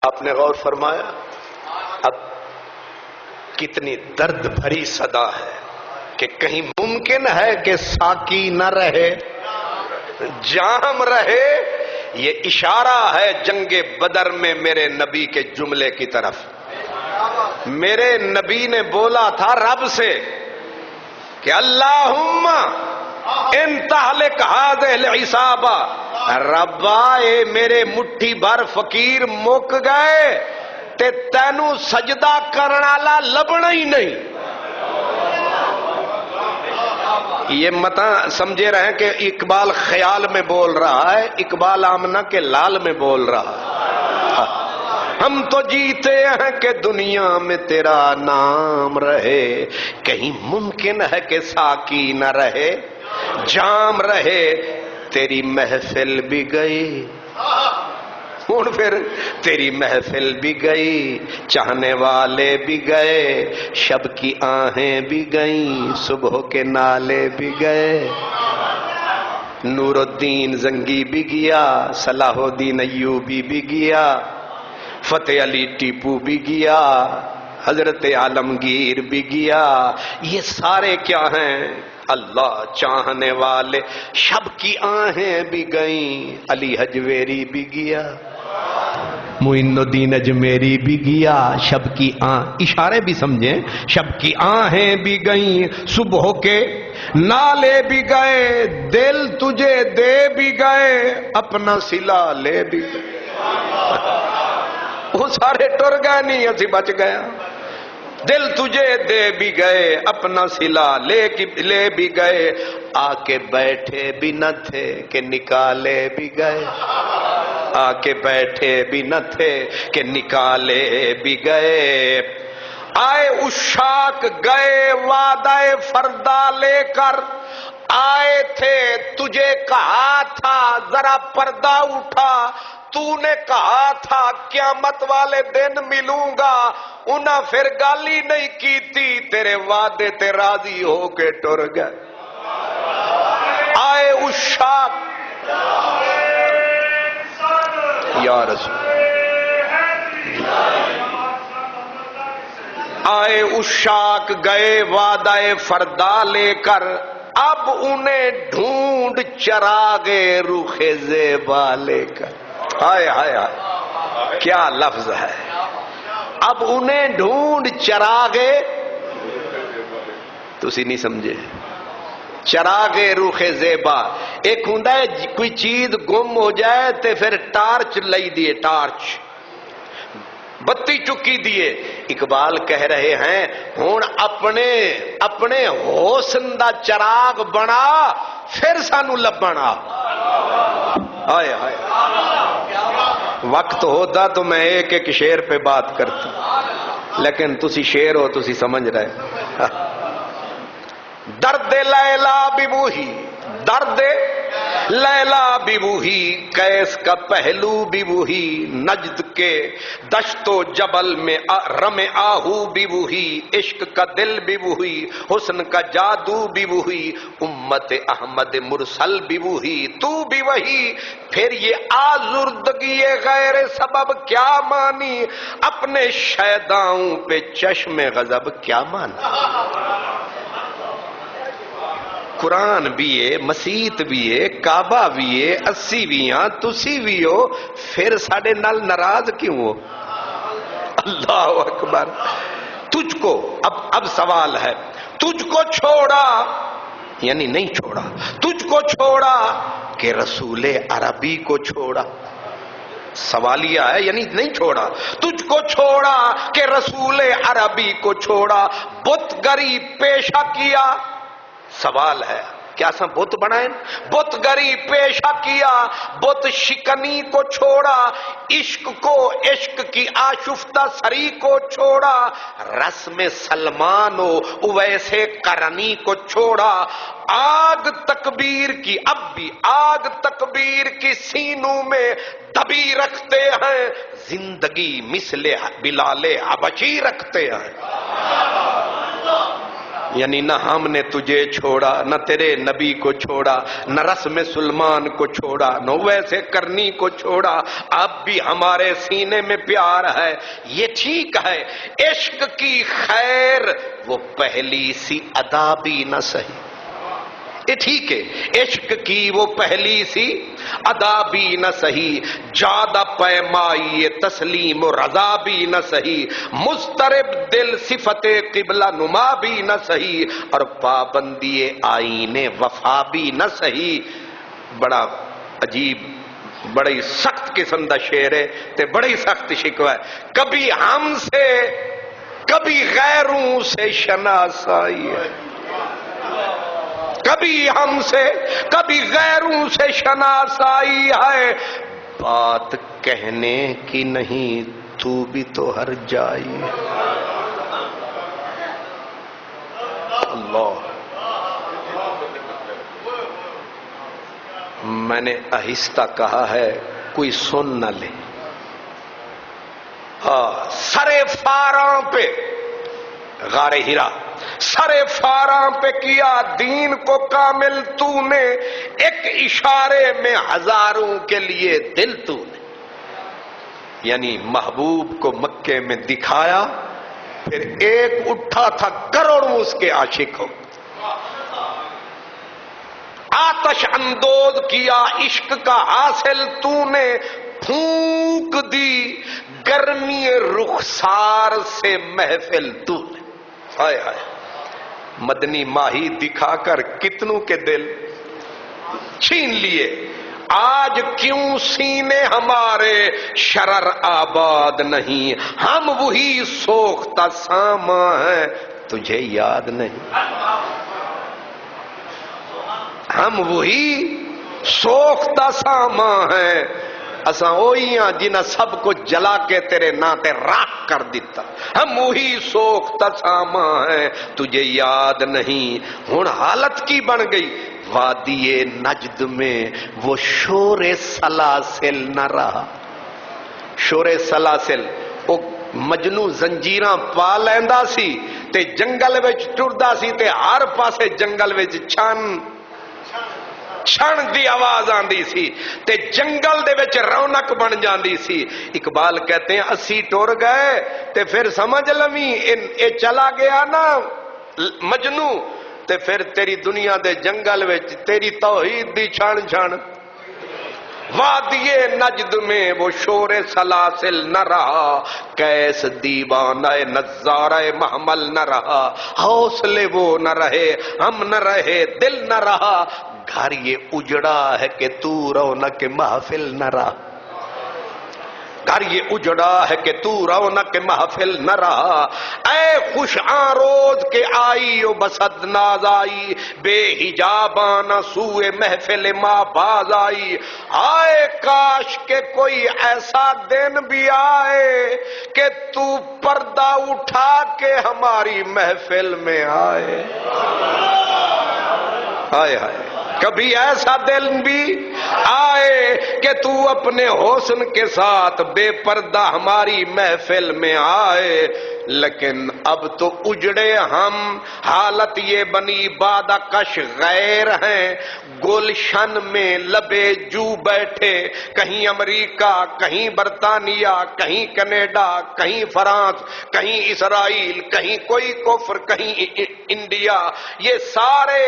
آپ نے غور فرمایا اب کتنی درد بھری صدا ہے کہ کہیں ممکن ہے کہ ساقی نہ رہے جام رہے۔ یہ اشارہ ہے جنگ بدر میں میرے نبی کے جملے کی طرف۔ میرے نبی نے بولا تھا رب سے کہ اللہم ان تہلک ہذہ العصابہ، ربا اے میرے مٹھی بھر فقیر مک گئے تے تینوں سجدہ کرن والا لبنا ہی نہیں۔ یہ متا سمجھے رہے کہ اقبال خیال میں بول رہا ہے، اقبال آمنہ کے لال میں بول رہا ہے۔ ہم تو جیتے ہیں کہ دنیا میں تیرا نام رہے، کہیں ممکن ہے کہ ساقی نہ رہے جام رہے۔ تیری محفل بھی گئی، ہن پھر تیری محفل بھی گئی، چاہنے والے بھی گئے، شب کی آہیں بھی گئیں، صبح کے نالے بھی گئے، نور الدین زنگی بھی گیا، صلاح الدین ایوبی بھی گیا، فتح علی ٹیپو بھی گیا، حضرت عالمگیر بھی گیا۔ یہ سارے کیا ہیں؟ اللہ چاہنے والے۔ شب کی آہیں بھی گئیں، علی حجویری بھی گیا، معین الدین اجمیری بھی گیا، شب کی اشارے بھی سمجھیں، شب کی آہیں بھی گئیں، صبح کے نالے بھی گئے، دل تجھے دے بھی گئے، اپنا سلا لے بھی گئے۔ وہ سارے ٹر گئے نہیں اسی بچ گیا۔ دل تجھے دے بھی گئے، اپنا سلا لے بھی گئے، آ کے بیٹھے بھی نہ تھے کہ نکالے بھی گئے، آ کے بیٹھے بھی نہ تھے کہ نکالے بھی گئے، آئے عشاق گئے وعدہ فردا لے کر، آئے تھے تجھے کہا تھا ذرا پردہ اٹھا، تو نے کہا تھا قیامت والے دن ملوں گا، انہاں پھر گالی نہیں کی تھی، تیرے وعدے تے راضی ہو کے ٹر گئے۔ آئے عشاق یا رسول، آئے عشاق گئے وعدہ فردا لے کر، اب انہیں ڈھونڈ چراغے رخ زیبا لے کر، ہائے ہائے ہائے کیا لفظ ہے، اب انہیں ڈھونڈ چراغے، تسی نہیں سمجھے، چراغے رخ زیبا ایک ہوندا ہے کوئی چیز گم ہو جائے تے پھر ٹارچ لئی دیے، ٹارچ بتی چکی دیے، اقبال کہہ رہے ہیں ہون اپنے حسن دا چراغ بنا پھر سانو لبنا، آئے آئے وقت ہوتا تو میں ایک ایک شعر پہ بات کرتا، لیکن تسی شعر ہو تسی سمجھ رہے، درد لیلا بھی وہی، درد لیلا بھی وہی، کیس کا پہلو بھی وہی، نجد کے دشت و جبل میں رم آہو بھی وہی، عشق کا دل بھی وہی، حسن کا جادو بھی وہی، امت احمد مرسل بھی وہی، تو بھی وہی، پھر یہ آزردگی غیر سبب کیا مانی، اپنے شیداؤں پہ چشم غضب کیا مانی، قرآن بھی ہے، مسیت بھی ہے، کعبہ بھی ہے، 80 بھی ہاں، تسی بھی ہو، پھر ساڑے نال ناراض کیوں ہو؟ اللہ اکبر، تجھ کو اب سوال ہے، تجھ کو چھوڑا یعنی نہیں چھوڑا، تجھ کو چھوڑا کہ رسول عربی کو چھوڑا، سوالیہ ہے یعنی نہیں چھوڑا، تجھ کو چھوڑا کہ رسول عربی کو چھوڑا، بت گری پیشہ کیا، سوال ہے کیا سا بت بنائیں، بت گری پیشہ کیا، بت شکنی کو چھوڑا، عشق کو عشق کی آشفتہ سری کو چھوڑا، رسم سلمان و اویسے قرنی کو چھوڑا، آگ تکبیر کی اب بھی آگ تکبیر کی سینوں میں دبی رکھتے ہیں، زندگی مثل بلال حبشی رکھتے ہیں، یعنی نہ ہم نے تجھے چھوڑا، نہ تیرے نبی کو چھوڑا، نہ رسم سلمان کو چھوڑا، نہ ویسے کرنی کو چھوڑا، اب بھی ہمارے سینے میں پیار ہے، یہ ٹھیک ہے عشق کی خیر وہ پہلی سی ادا بھی نہ سہی، یہ ٹھیک ہے عشق کی وہ پہلی سی ادا بھی نہ سہی، جادہ پیمائی تسلیم و رضا بھی نہ سہی، مضطرب دل صفت قبلہ نما بھی نہ سہی، اور پابندی آئین وفا بھی نہ سہی، بڑا عجیب بڑی سخت قسم دا شعر ہے تے بڑی سخت شکوہ ہے، کبھی ہم سے کبھی غیروں سے شناسائی ہے، کبھی ہم سے کبھی غیروں سے شناسائی ہے، بات کہنے کی نہیں تو بھی تو ہر جائی، اللہ میں نے آہستہ کہا ہے کوئی سن نہ لے، سرے فاراں پہ غار ہرا سرے فاراں پہ کیا دین کو کامل، تو نے ایک اشارے میں ہزاروں کے لیے دل تو نے، یعنی محبوب کو مکے میں دکھایا، پھر ایک اٹھا تھا کروڑوں اس کے عاشق ہو، آتش اندوز کیا عشق کا حاصل، تو نے پھونک دی گرمی رخسار سے محفل، تو نے ہائے ہائے مدنی ماہی دکھا کر کتنوں کے دل چھین لیے، آج کیوں سینے ہمارے شرر آباد نہیں، ہم وہی سوختہ ساما ہیں تجھے یاد نہیں، ہم وہی سوختہ سامان ہیں، اساں وہی ہاں جنہاں سب کو جلا کے تیرے نا تے راکھ کر دیتا، ہم وہی سوختہ سامان ہیں، تجھے یاد نہیں۔ ہن حالت کی بن گئی، وادی نجد میں وہ شور سلاسل نہ رہا۔ شور سلاسل، وہ مجنو زنجیراں پا لیندا سی تے جنگل وچ ٹردا سی تے ہر پاسے جنگل وچ چھن دی آواز آندی سی تے جنگل دے وچ رونق بن جاندی سی۔ اقبال کہتے ہیں اسی ٹر گئے تے پھر سمجھ لویں اے چلا گیا نا مجنو، تے پھر تیری دنیا دے جنگل وچ تیری توحید دی چھن چھن۔ وادی نجد میں وہ شور سلاسل نہ رہا، کیس دیوانہ نظارہ محمل نہ رہا، حوصلے وہ نہ رہے، ہم نہ رہے، دل نہ رہا، گھر یہ اجڑا ہے کہ تو رونق محفل نہ رہا، گھر یہ اجڑا ہے کہ تو رونق محفل نہ رہا۔ اے خوش روز کے آئی و بسد ناز آئی، بے حجابانہ سوئے محفل ماں باز آئی۔ آئے کاش کہ کوئی ایسا دن بھی آئے کہ تو پردہ اٹھا کے ہماری محفل میں آئے۔ آئے ہائے، کبھی ایسا دن بھی آئے کہ تو اپنے حسن کے ساتھ بے پردہ ہماری محفل میں آئے۔ لیکن اب تو اجڑے ہم، حالت یہ بنی بادہ کش غیر ہیں، گلشن میں لبے جو بیٹھے، کہیں امریکہ، کہیں برطانیہ، کہیں کینیڈا، کہیں فرانس، کہیں اسرائیل، کہیں کوئی کفر، کہیں انڈیا، یہ سارے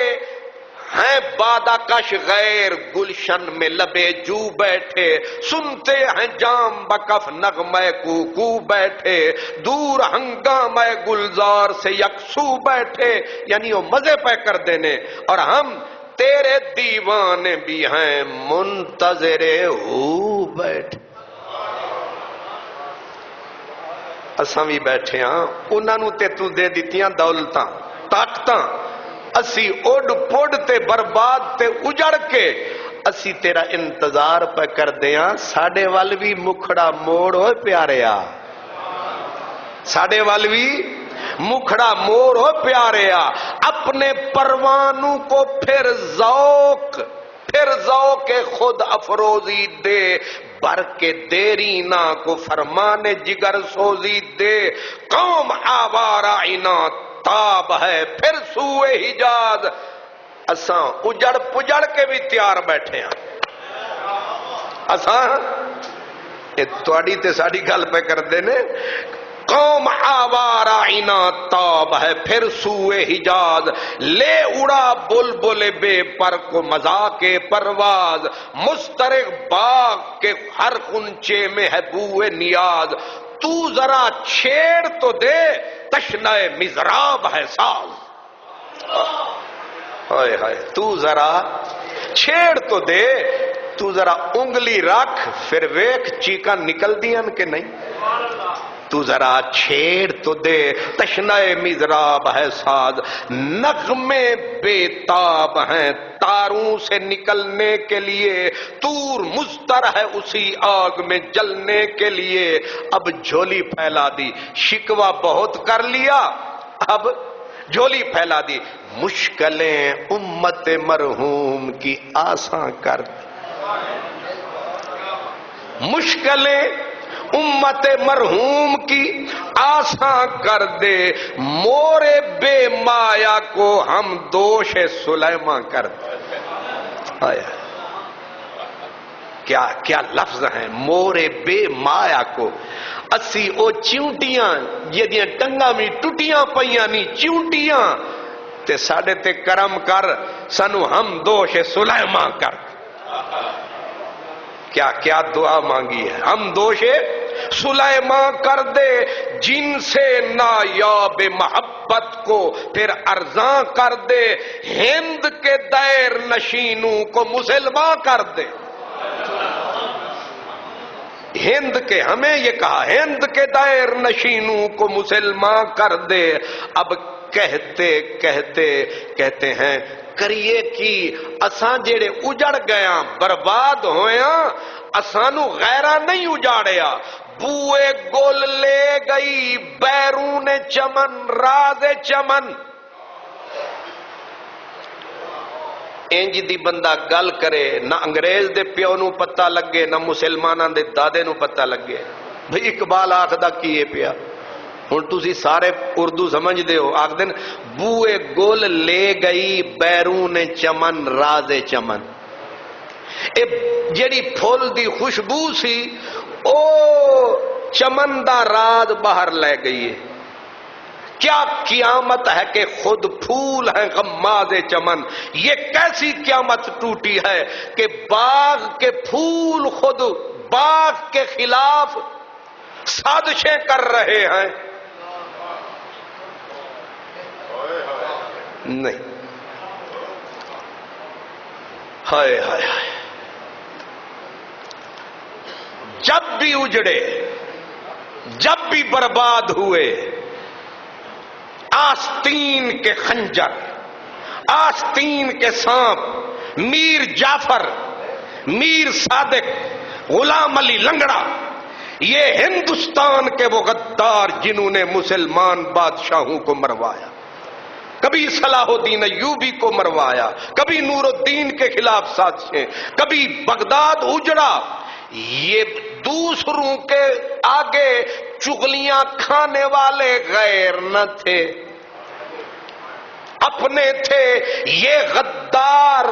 ہیں بادہ کش غیر، گلشن میں لبے جو بیٹھے، سنتے ہیں جام بکف نغمہ کوکو بیٹھے، دور ہنگامہ گلزار سے یکسو بیٹھے، یعنی وہ مزے پہ کر دینے، اور ہم تیرے دیوانے بھی ہیں منتظر ہو بیٹھے۔ اساں بھی بیٹھے ہاں، انہاں نوں تے تو دے دتیاں دولتاں طاقتاں، اسی اڈ پڈ تے برباد تے اجڑ کے اسی تیرا انتظار پہ کر دیاں، ساڈے وال بھی مکھڑا موڑ ہوئے پیاریا، ساڈے وال بھی مکھڑا موڑ ہوئے پیاریا، اپنے پروانوں کو پھر ذوق خود افروزی دے، بر کے دیری نا کو فرمان جگر سوزی دے، قوم آوارہ عناد تاب ہے پھر سوئے حجاز، اساں اجڑ پجڑ کے بھی تیار بیٹھے ہیں، اساں تواڈی تے ساڈی گل پہ کر دینے، قوم آوارہ عناد تاب ہے پھر سوئے حجاز، لے اڑا بلبل بے پر کو مذاق پرواز، مسترق باغ کے ہر کنچے میں ہے بوئے نیاز، تو ذرا چھیڑ تو دے تشنہ مضراب ہے ساز، ہائے ہائے تو ذرا چھیڑ تو دے، تو ذرا انگلی رکھ پھر ویکھ چیکاں نکل دیاں کہ نہیں، تو ذرا چھیڑ تو دے تشنہ مضراب ہے ساز، نغمے بے تاب ہیں تاروں سے نکلنے کے لیے، تور مضطر ہے اسی آگ میں جلنے کے لیے، اب جھولی پھیلا دی، شکوہ بہت کر لیا، اب جھولی پھیلا دی، مشکلیں امت مرحوم کی آساں کر دی، مشکلیں امت مرحوم کی آساں کر دے، مورے بے مایا کو ہم دوش سلیماں کر دے، آیا کیا لفظ ہیں، مورے بے مایا کو، اسی او چیونٹیاں جدیاں ٹنگاں میں ٹوٹیاں پیاں نہیں چیونٹیاں تے ساڑے تے کرم کر سنو ہم دوش سلیماں کر، کیا دعا مانگی ہے، ہم دوش سلیماں کر دے، جن سے نایاب محبت کو پھر ارزاں کر دے، ہند کے دیر نشینوں کو مسلمان کر دے، ہند کے، ہمیں یہ کہا ہند کے دیر نشینوں کو مسلمان کر دے، اب کہتے ہیں کریے کی اساں جڑے اجڑ گیا برباد ہویا اسانو غیرہ نہیں اجاڑیا بوئے گل لے گئی بیرون چمن راز چمن انج دی بندہ گل کرے نہ انگریز دے پیو نو پتہ لگے نہ مسلماناں دے دادے نو پتہ لگے بھئی اقبال آکھدا کیے پیا ہن تسی سارے اردو سمجھ دے ہو آکھ دین بوئے گل لے گئی بیرون چمن راز چمن اے جڑی پھول دی خوشبو سی او چمن دا راز باہر لے گئی ہے کیا قیامت ہے کہ خود پھول ہیں غماز چمن یہ کیسی قیامت ٹوٹی ہے کہ باغ کے پھول خود باغ کے خلاف سازشیں کر رہے ہیں نہیں ہائے ہائے ہائے جب بھی اجڑے جب بھی برباد ہوئے آستین کے خنجر آستین کے سانپ میر جعفر میر صادق غلام علی لنگڑا یہ ہندوستان کے وہ غدار جنہوں نے مسلمان بادشاہوں کو مروایا کبھی صلاح الدین ایوبی کو مروایا کبھی نور الدین کے خلاف سازشیں کبھی بغداد اجڑا یہ دوسروں کے آگے چغلیاں کھانے والے غیر نہ تھے اپنے تھے یہ غدار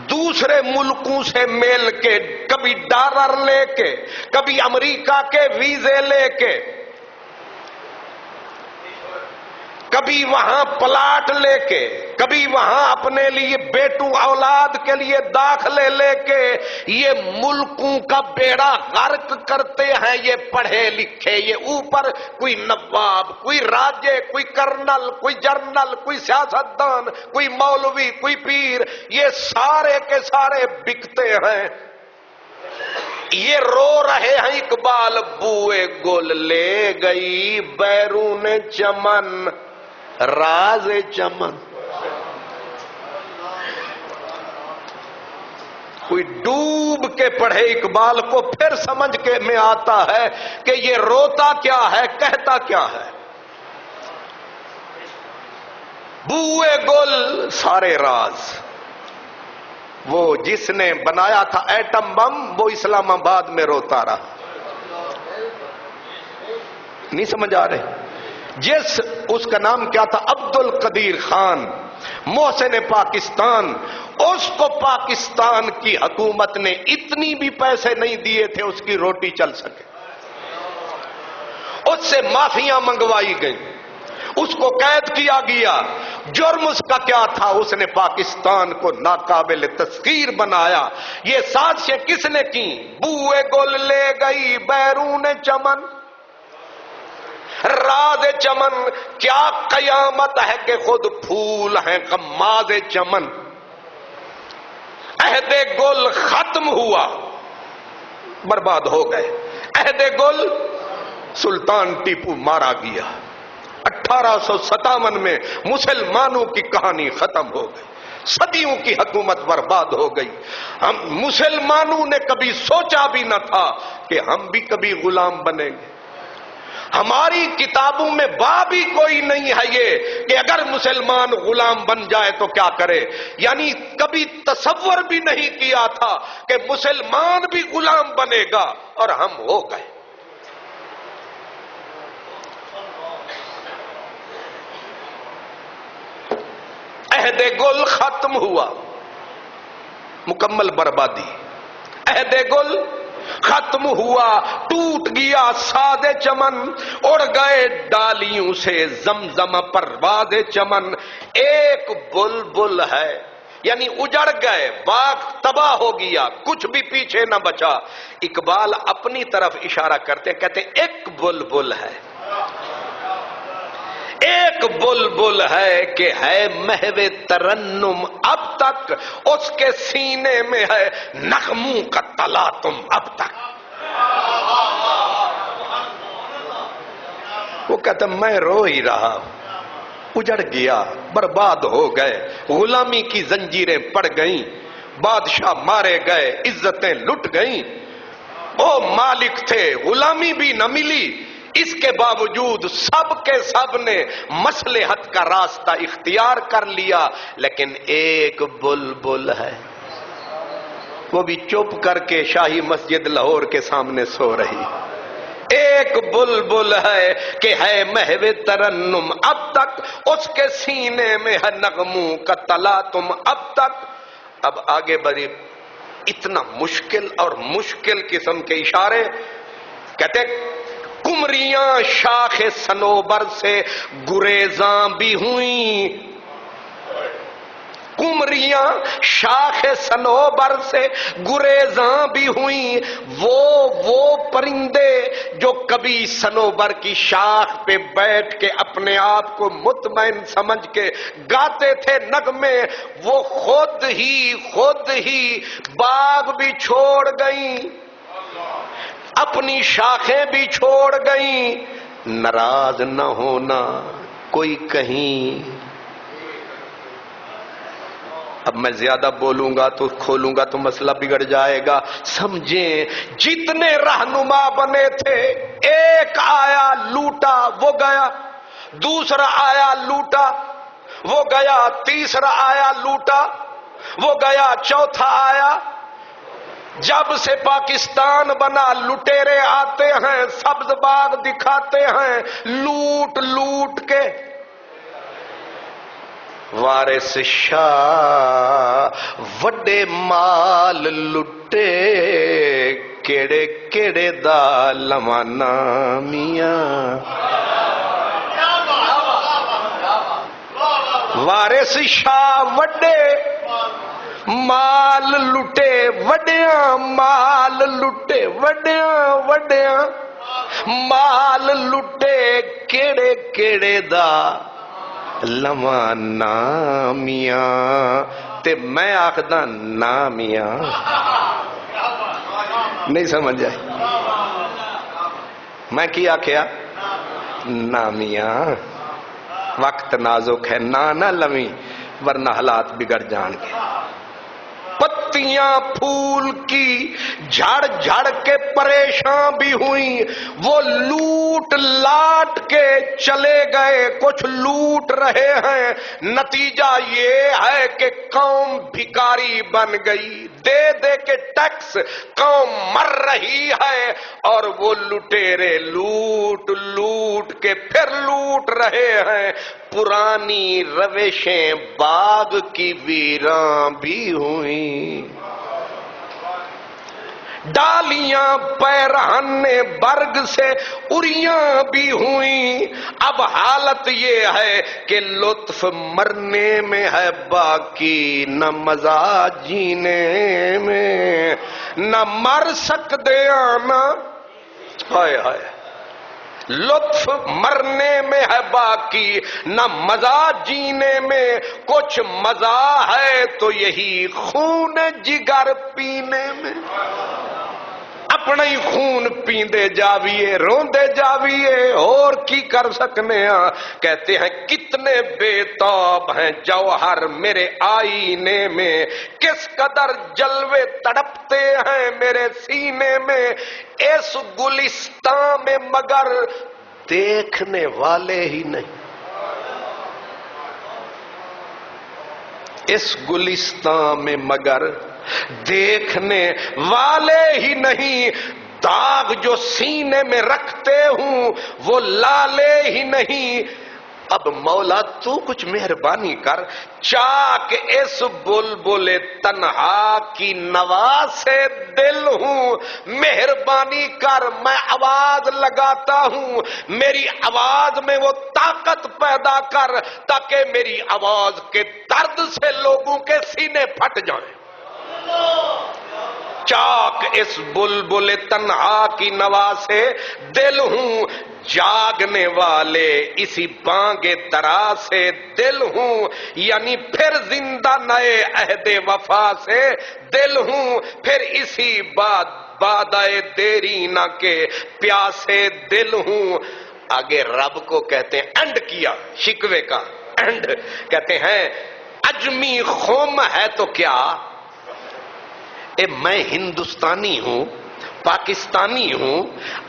دوسرے ملکوں سے مل کے کبھی ڈالر لے کے کبھی امریکہ کے ویزے لے کے کبھی وہاں پلاٹ لے کے کبھی وہاں اپنے لیے بیٹوں اولاد کے لیے داخلے لے کے یہ ملکوں کا بیڑا غرق کرتے ہیں یہ پڑھے لکھے یہ اوپر کوئی نواب کوئی راجے کوئی کرنل کوئی جرنل کوئی سیاستدان کوئی مولوی کوئی پیر یہ سارے کے سارے بکتے ہیں یہ رو رہے ہیں اقبال بوئے گل لے گئی بیرون چمن راز چمن کوئی ڈوب کے پڑھے اقبال کو پھر سمجھ کے میں آتا ہے کہ یہ روتا کیا ہے کہتا کیا ہے بوئے گل سارے راز وہ جس نے بنایا تھا ایٹم بم وہ اسلام آباد میں روتا رہا نہیں سمجھ آ رہے جس اس کا نام کیا تھا عبد القدیر خان محسن پاکستان اس کو پاکستان کی حکومت نے اتنی بھی پیسے نہیں دیے تھے اس کی روٹی چل سکے اس سے معافیاں منگوائی گئیں اس کو قید کیا گیا جرم اس کا کیا تھا اس نے پاکستان کو ناقابل تسخیر بنایا یہ سازشیں کس نے کی بوئے گل لے گئی بیرون چمن راز چمن کیا قیامت ہے کہ خود پھول ہیں غماز چمن عہد گل ختم ہوا برباد ہو گئے عہد گل سلطان ٹیپو مارا گیا 1857 میں مسلمانوں کی کہانی ختم ہو گئی صدیوں کی حکومت برباد ہو گئی ہم مسلمانوں نے کبھی سوچا بھی نہ تھا کہ ہم بھی کبھی غلام بنیں گے ہماری کتابوں میں باب ہی کوئی نہیں ہے یہ کہ اگر مسلمان غلام بن جائے تو کیا کرے یعنی کبھی تصور بھی نہیں کیا تھا کہ مسلمان بھی غلام بنے گا اور ہم ہو گئے عہد گل ختم ہوا مکمل بربادی عہد گل ختم ہوا ٹوٹ گیا سادے چمن اڑ گئے ڈالیوں سے زمزم پرواز چمن ایک بلبل ہے یعنی اجڑ گئے باغ تباہ ہو گیا کچھ بھی پیچھے نہ بچا اقبال اپنی طرف اشارہ کرتے کہتے ایک بلبل ہے ایک بلبل ہے کہ ہے محو ترنم اب تک اس کے سینے میں ہے نغموں کا تلاطم اب تک وہ کہتا میں رو ہی رہا ہوں اجڑ گیا، برباد ہو گئے، غلامی کی زنجیریں پڑ گئیں، بادشاہ مارے گئے، عزتیں لٹ گئیں، او مالک تھے، غلامی بھی نہ ملی، اس کے باوجود سب کے سب نے مصلحت کا راستہ اختیار کر لیا، لیکن ایک بلبل ہے، وہ بھی چپ کر کے شاہی مسجد لاہور کے سامنے سو رہی، ایک بلبل ہے کہ ہے محو ترنم اب تک، اس کے سینے میں ہے نغموں کا تلاطم اب تک۔ اب آگے بڑھی، اتنا مشکل اور مشکل قسم کے اشارے، کہتے کمریاں شاخ صنوبر سے گریزاں بھی ہوئیں، کمریاں شاخ صنوبر سے گریزاں بھی ہوئیں، وہ پرندے جو کبھی صنوبر کی شاخ پہ بیٹھ کے اپنے آپ کو مطمئن سمجھ کے گاتے تھے نغمے، وہ خود ہی باغ بھی چھوڑ گئیں، اپنی شاخیں بھی چھوڑ گئیں۔ ناراض نہ ہونا کوئی کہیں، اب میں زیادہ بولوں گا تو کھولوں گا تو مسئلہ بگڑ جائے گا، سمجھیں جتنے رہنما بنے تھے، ایک آیا لوٹا وہ گیا، دوسرا آیا لوٹا وہ گیا، تیسرا آیا لوٹا وہ گیا، چوتھا آیا۔ جب سے پاکستان بنا لٹیرے آتے ہیں، سبز باغ دکھاتے ہیں، لوٹ لوٹ کے۔ وارث شاہ وڈے مال لٹے، کیڑے کیڑے دا لوانا میاں، وارث شاہ وڈے مال لٹے، وڈیاں مال لٹے، وڈیاں مال لٹے، کیڑے کیڑے دا لوانا میاں، تے میں آخدا نا میاں، نہیں سمجھ آئی میں کی آخیا؟ نا میاں، وقت نازک ہے، نہ لویں ورنہ حالات بگڑ جان گے۔ پتیاں پھول کی جھڑ جھڑ کے پریشان بھی ہوئیں، وہ لوٹ لاٹ کے چلے گئے، کچھ لوٹ رہے ہیں، نتیجہ یہ ہے کہ قوم بھکاری بن گئی، دے دے کے ٹیکس قوم مر رہی ہے، اور وہ لٹیرے لوٹ لوٹ کے پھر لوٹ رہے ہیں۔ پرانی روشیں باغ کی ویراں بھی ہوئیں، ڈالیاں پیرہن برگ سے اریاں بھی ہوئیں۔ اب حالت یہ ہے کہ لطف مرنے میں ہے باقی، نہ مزہ جینے میں، نہ مر سکتے آنا، ہائے ہائے، لطف مرنے میں ہے باقی، نہ مزہ جینے میں، کچھ مزہ ہے تو یہی خون جگر پینے میں۔ اپنا ہی خون پیندے جاویے، روندے جاویے، اور کی کر سکنے ہیں۔ کہتے ہیں کتنے بے تاب ہیں جوہر میرے آئینے میں، کس قدر جلوے تڑپتے ہیں میرے سینے میں، اس گلستان میں مگر دیکھنے والے ہی نہیں، اس گلستان میں مگر دیکھنے والے ہی نہیں، داغ جو سینے میں رکھتے ہوں وہ لالے ہی نہیں۔ اب مولا تو کچھ مہربانی کر، چاک اس بلبل تنہا کی نوا سے دل ہوں، مہربانی کر، میں آواز لگاتا ہوں، میری آواز میں وہ طاقت پیدا کر تاکہ میری آواز کے درد سے لوگوں کے سینے پھٹ جائیں۔ چاک اس بلبل تنہا کی نوا سے دل ہوں، جاگنے والے اسی بانگ ترا سے دل ہوں، یعنی پھر زندہ نئے عہد وفا سے دل ہوں، پھر اسی بادائے دیرینہ کے پیاسے دل ہوں۔ آگے رب کو کہتے ہیں اینڈ کیا شکوے کا، اینڈ کہتے ہیں اجمی قوم ہے تو کیا، اے میں ہندوستانی ہوں، پاکستانی ہوں،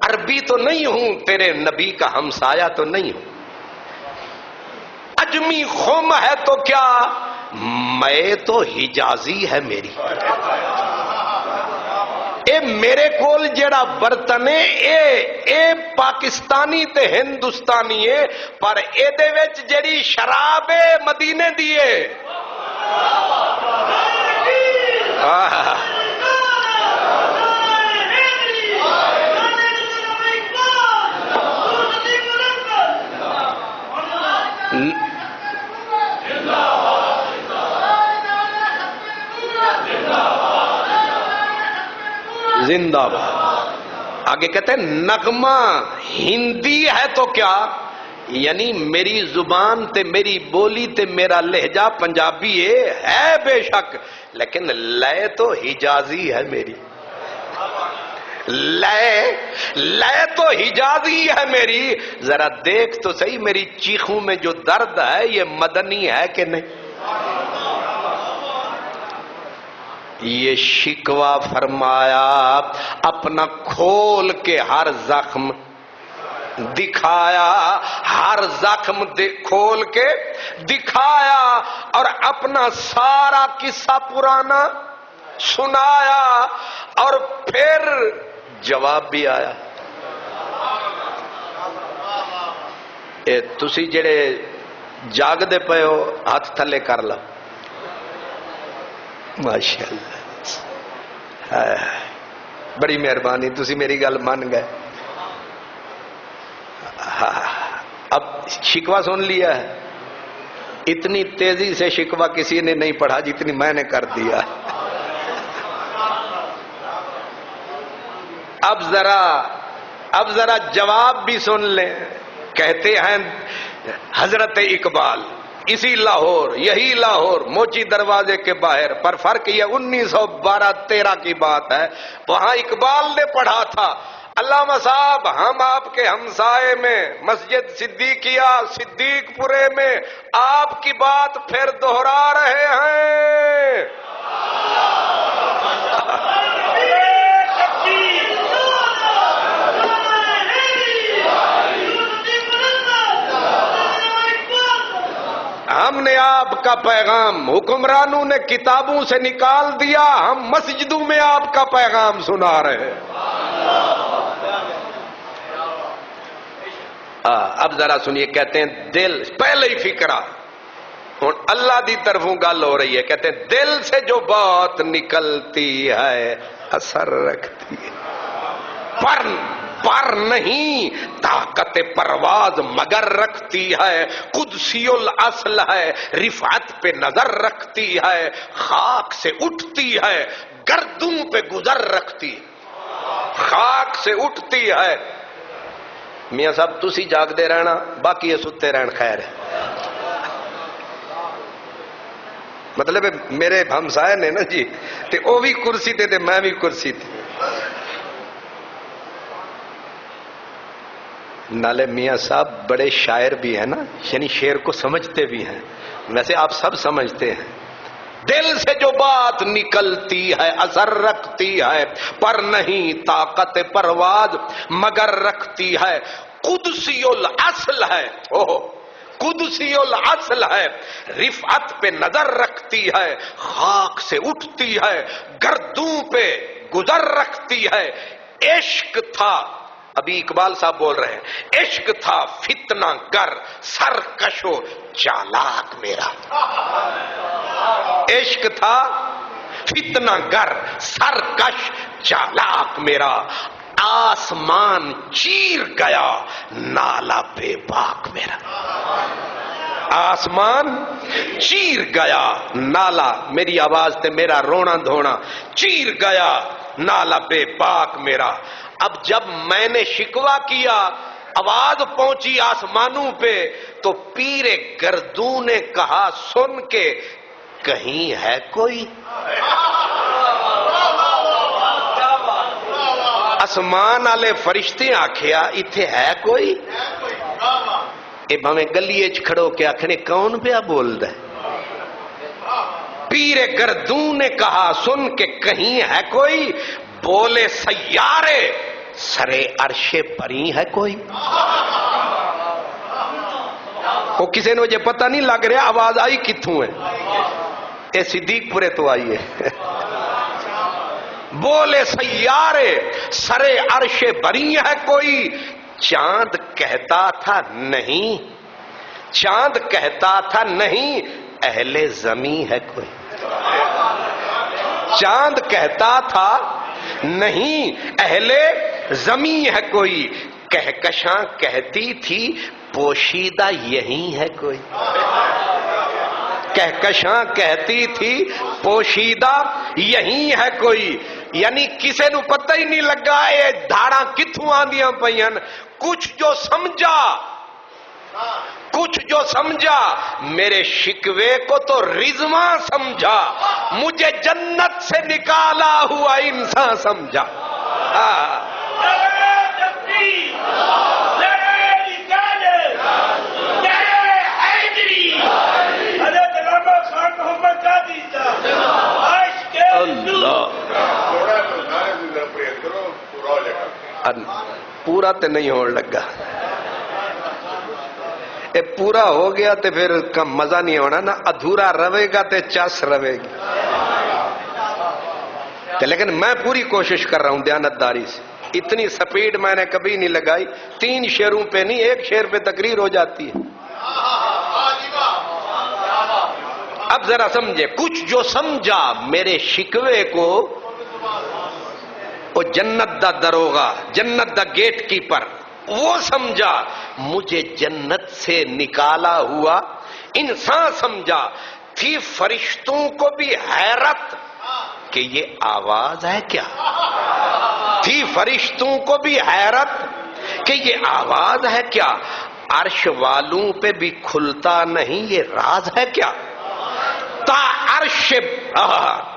عربی تو نہیں ہوں، تیرے نبی کا ہمسایہ تو نہیں ہوں، اجمی قوم ہے تو کیا، میں تو حجازی ہے میری، اے میرے کول جڑا برتن ہے اے پاکستانی تے ہندوستانی ہے، پر اے دے وچ جڑی شراب ہے مدینے دی ہے۔ زندہ باد۔ آگے کہتے ہیں نغمہ ہندی ہے تو کیا، یعنی میری زبان تے میری بولی تے میرا لہجہ پنجابی ہے بے شک، لیکن لے تو حجازی ہے میری، لے تو حجازی ہے میری، ذرا دیکھ تو صحیح میری چیخوں میں جو درد ہے یہ مدنی ہے کہ نہیں۔ یہ شکوہ فرمایا اپنا کھول کے ہر زخم دکھایا، ہر زخم کھول کے دکھایا، اور اپنا سارا قصہ پرانا سنایا، اور پھر جواب بھی آیا۔ اے تسی جڑے جاگ دے پے ہو ہاتھ تھلے کر لو، ماشاءاللہ، بڑی مہربانی، تسی میری گل مان گئے۔ اب شکوہ سن لیا ہے، اتنی تیزی سے شکوہ کسی نے نہیں پڑھا جتنی میں نے کر دیا۔ اب ذرا جواب بھی سن لیں۔ کہتے ہیں حضرت اقبال، اسی لاہور، یہی لاہور موچی دروازے کے باہر، پر فرق یہ 1912-13 کی بات ہے، وہاں اقبال نے پڑھا تھا، علامہ صاحب ہم آپ کے ہمسائے میں مسجد صدیقیہ صدیق پورے میں آپ کی بات پھر دہرا رہے ہیں۔ ہم نے آپ کا پیغام حکمرانوں نے کتابوں سے نکال دیا، ہم مسجدوں میں آپ کا پیغام سنا رہے ہیں۔ اب ذرا سنیے، کہتے ہیں دل، پہلے ہی فکرہ ہوں اللہ دی طرفوں گل ہو رہی ہے، کہتے ہیں دل سے جو بات نکلتی ہے اثر رکھتی ہے، پر نہیں طاقت پرواز مگر رکھتی ہے، قدسی الاصل ہے، رفعت پہ نظر رکھتی ہے، خاک سے اٹھتی ہے، گردوں پہ گزر رکھتی، خاک سے اٹھتی ہے۔ میاں صاحب تسی جاگ دے رہنا، باقی یہ ستے رہن خیر ہے۔ مطلب میرے ہمسائے نے نا جی، تے او بھی کرسی تے میں بھی کرسی تھی، نالے میاں صاحب بڑے شاعر بھی ہیں نا، یعنی شعر کو سمجھتے بھی ہیں، ویسے آپ سب سمجھتے ہیں۔ دل سے جو بات نکلتی ہے اثر رکھتی ہے، پر نہیں طاقت پرواز مگر رکھتی ہے، قدسی الاصل ہے، قدسی الاصل ہے، رفعت پہ نظر رکھتی ہے، خاک سے اٹھتی ہے، گردوں پہ گزر رکھتی ہے۔ عشق تھا، ابھی اقبال صاحب بول رہے ہیں، عشق تھا فتنہ گر سرکش و چالاک میرا، عشق تھا فتنہ گر سرکش چالاک میرا، آسمان چیر گیا نالا بے باک میرا، آسمان چیر گیا نالا، میری آواز تے میرا رونا دھونا، چیر گیا نالا بے باک میرا۔ اب جب میں نے شکوہ کیا، آواز پہنچی آسمانوں پہ، تو پیر گردوں نے کہا سن کے، کہیں ہے کوئی؟ آسمان والے فرشتے آکھیا اتھے ہے کوئی؟ اے بھاویں گلیے چ کھڑو کے آکھنے کون پیا بولدا ہے؟ پیر گردوں نے کہا سن کے کہیں ہے کوئی، بولے سیارے سرے عرش پری ہے کوئی؟ وہ کسی نے مجھے پتہ نہیں لگ رہا آواز آئی کتھوں ہے، اے صدیق پورے تو آئی ہے۔ بولے سیارے سرے عرش بری ہے کوئی، چاند کہتا تھا نہیں، چاند کہتا تھا نہیں اہل زمین ہے کوئی، چاند کہتا تھا نہیں اہل زمین ہے کوئی، کہکشاں کہتی تھی پوشیدہ یہی ہے کوئی، کہکشاں کہتی تھی پوشیدہ یہی ہے کوئی، یعنی کسے نو پتہ ہی نہیں لگا یہ دھاڑاں کتھوں آندیاں پئیاں، کچھ جو سمجھا، کچھ جو سمجھا میرے شکوے کو تو رضواں سمجھا، مجھے جنت سے نکالا ہوا انسان سمجھا۔ پورا تے نہیں ہونے لگا، اے پورا ہو گیا تے پھر کم مزہ نہیں ہونا نا، ادھورا رہے گا تے چس رہے گی، لیکن میں پوری کوشش کر رہا ہوں دیانتداری سے، اتنی سپیڈ میں نے کبھی نہیں لگائی، 3 شعروں پہ نہیں 1 شعر پہ تقریر ہو جاتی ہے۔ اب ذرا سمجھے، کچھ جو سمجھا میرے شکوے کو، وہ جنت دا دروغہ، جنت دا گیٹ کیپر، وہ سمجھا، مجھے جنت سے نکالا ہوا انسان سمجھا، تھی فرشتوں کو بھی حیرت کہ یہ آواز ہے کیا، تھی فرشتوں کو بھی حیرت کہ یہ آواز ہے کیا، عرش والوں پہ بھی کھلتا نہیں یہ راز ہے کیا، تا عرش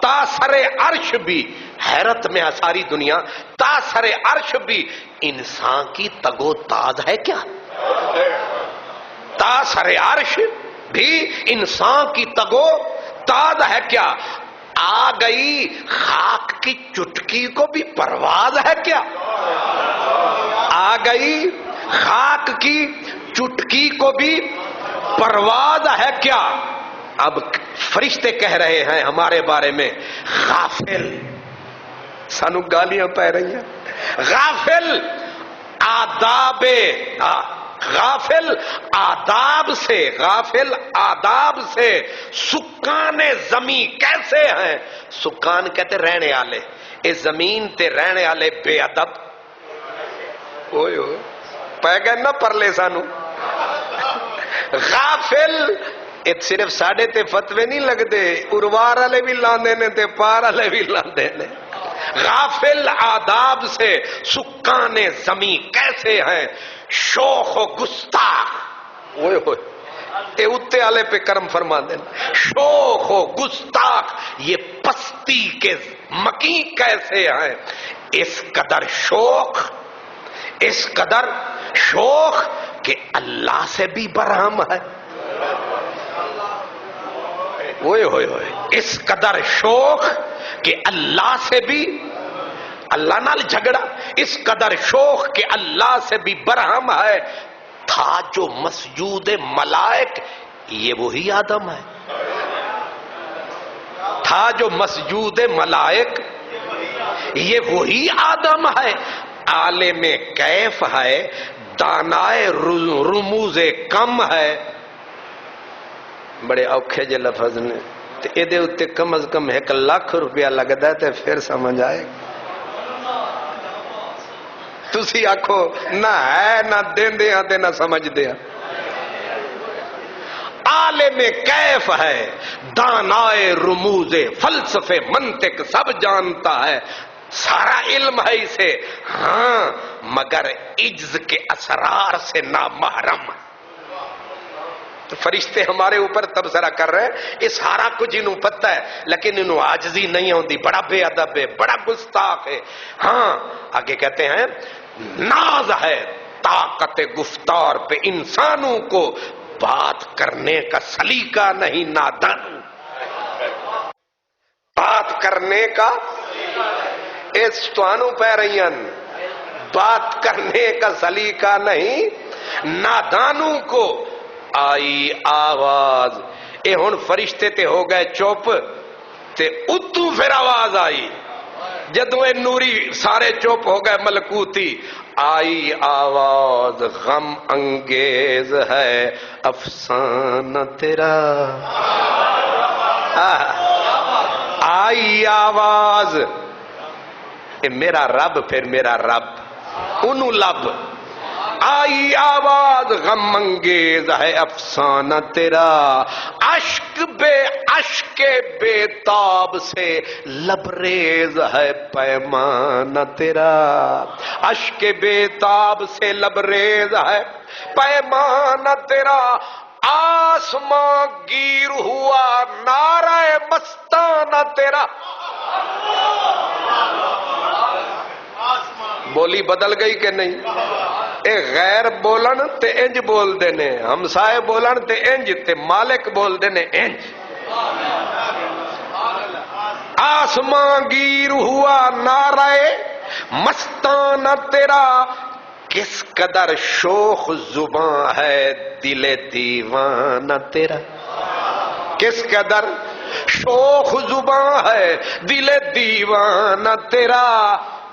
تا سر عرش بھی، حیرت میں ہے ساری دنیا، تا سر عرش بھی انسان کی تگ و تاز ہے کیا، تا سر عرش بھی انسان کی تگ و تاز ہے کیا، آ گئی خاک کی چٹکی کو بھی پرواز ہے کیا، آ گئی خاک کی چٹکی کو بھی پرواز ہے کیا۔ اب فرشتے کہہ رہے ہیں ہمارے بارے میں غافل، سانو گالیاں پہ رہی ہیں، غافل آداب، غافل آداب سے، غافل آداب سے، سکان زمین کیسے ہیں، سکان کہتے رہنے والے، اس زمین تے رہنے والے بے ادب، اوئے ہوئے پہ گئے نہ پرلے سانو، غافل ایک صرف ساڑھے تے فتوے نہیں لگتے، اروار والے بھی لاندے نے تے پار والے بھی لاندے نے، غافل آداب سے سکان زمین کیسے ہیں، شوخ و گستاخ، اوئے ہوئے اے اتے والے پہ کرم فرما دیں، شوخ و گستاخ یہ پستی کے مکین کیسے ہیں، اس قدر شوخ، اس قدر شوخ کہ اللہ سے بھی برہم ہے، ہوئے ہوئے ہوئے اس قدر شوخ کہ اللہ سے بھی، اللہ نال جھگڑا، اس قدر شوخ کہ اللہ سے بھی برہم ہے، تھا جو مسجود ملائک یہ وہی آدم ہے، تھا جو مسجود ملائک یہ وہی آدم ہے، عالم کیف ہے، دانائے رموز کم ہے، بڑے اوکھے جے لفظ نے تے اے دے اتے کم از کم 1 لاکھ روپیہ لگدا ہے تے پھر سمجھ آئے، تسی آکھو نہ ہے نہ دیندے ہاں تے نہ سمجھ دے ہاں، عالم کیف ہے، دانائے رموز فلسفے منطق سب جانتا ہے، سارا علم ہے اسے، ہاں مگر عجز کے اسرار سے نامحرم۔ تو فرشتے ہمارے اوپر تبصرہ کر رہے ہیں، یہ سارا کچھ انہوں پتہ ہے لیکن انہوں عاجزی نہیں ہوندی، بڑا بے ادب ہے، بڑا گستاخ ہے۔ ہاں آگے کہتے ہیں ناز ہے، طاقت گفتار پہ انسانوں کو بات کرنے کا سلیقہ نہیں نادانوں، بات کرنے کا اس توانوں پہ رہی ہیں، بات کرنے کا سلیقہ نہیں نادانوں کو۔ آئی آواز، اے ہن فرشتے تے ہو گئے چپ تے اتو پھر آواز آئی، جدوں اے نوری سارے چپ ہو گئے ملکوتی، آئی آواز غم انگیز ہے افسانہ تیرا، آئی آواز، اے میرا رب پھر میرا رب انہوں لب، آئی آواز غم انگیز ہے افسانہ تیرا، اشک بے تاب سے لبریز ہے پیمانہ تیرا، اشک بے تاب سے لبریز ہے پیمانہ تیرا، آسمان گیر ہوا نعرہ مستانہ تیرا۔ بولی بدل گئی کہ نہیں؟ اے غیر بولن تے انج بول دینے، ہمسائے بولن تے انج تے مالک بول دینے انج۔ آسمان گیر ہوا نعرہ مستانہ تیرا، کس قدر شوخ زباں ہے دل دیوانہ تیرا، کس قدر شوخ زباں ہے دل دیوانہ تیرا۔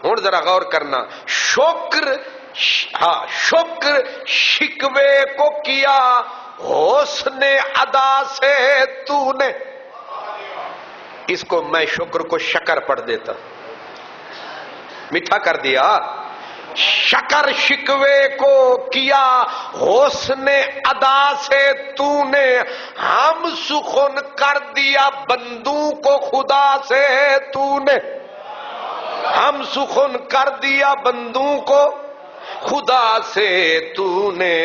ہن ذرا غور کرنا، شکر شکوے کو کیا حسن ادا سے تو نے، اس کو میں شکر کو شکر پڑھ دیتا، میٹھا کر دیا، شکر شکوے کو کیا حسن ادا سے تو نے، ہم سخن کر دیا بندوں کو خدا سے تو نے، ہم سخن کر دیا بندوں کو خدا سے تو نے۔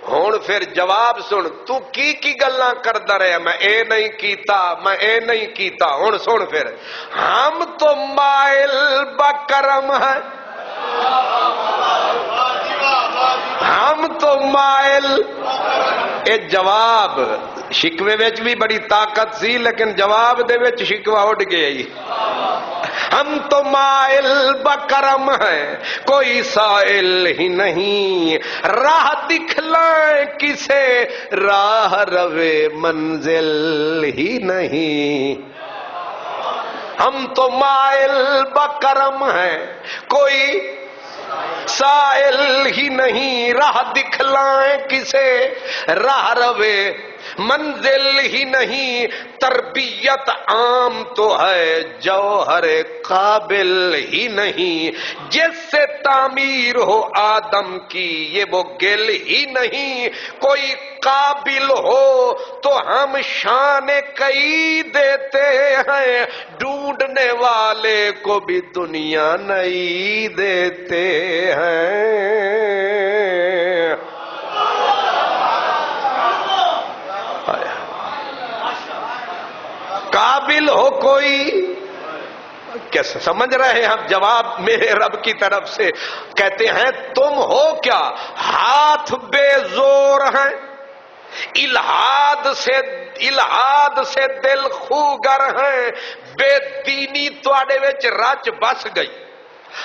ہون پھر جواب سن، تو کی گلاں کردا رہے، میں اے نہیں کیتا، میں اے نہیں کیتا، ہون سن پھر، ہم تو مائل بکرم ہیں، ہم تو مائل، اے جواب شکوے وچ بھی بڑی طاقت سی لیکن جواب دے وچ شکوہ اٹھ گیا ہی، ہم تو مائل بکرم ہیں کوئی سائل ہی نہیں، راہ دکھلائیں کسے راہ روے منزل ہی نہیں، ہم تو مائل بکرم ہیں کوئی سائل ہی نہیں، راہ دکھلائیں کسے راہ روے منزل ہی نہیں، تربیت عام تو ہے جوہر قابل ہی نہیں، جس سے تعمیر ہو آدم کی یہ وہ گل ہی نہیں، کوئی قابل ہو تو ہم شان کئی دیتے ہیں، ڈھونڈنے والے کو بھی دنیا نہیں دیتے ہیں۔ قابل ہو کوئی، کیا سمجھ رہے ہیں ہم؟ جواب میرے رب کی طرف سے کہتے ہیں تم ہو کیا ہاتھ بے زور ہیں، الہاد سے دل خوگر ہیں، بے دینی تواڈے وچ رچ بس گئی،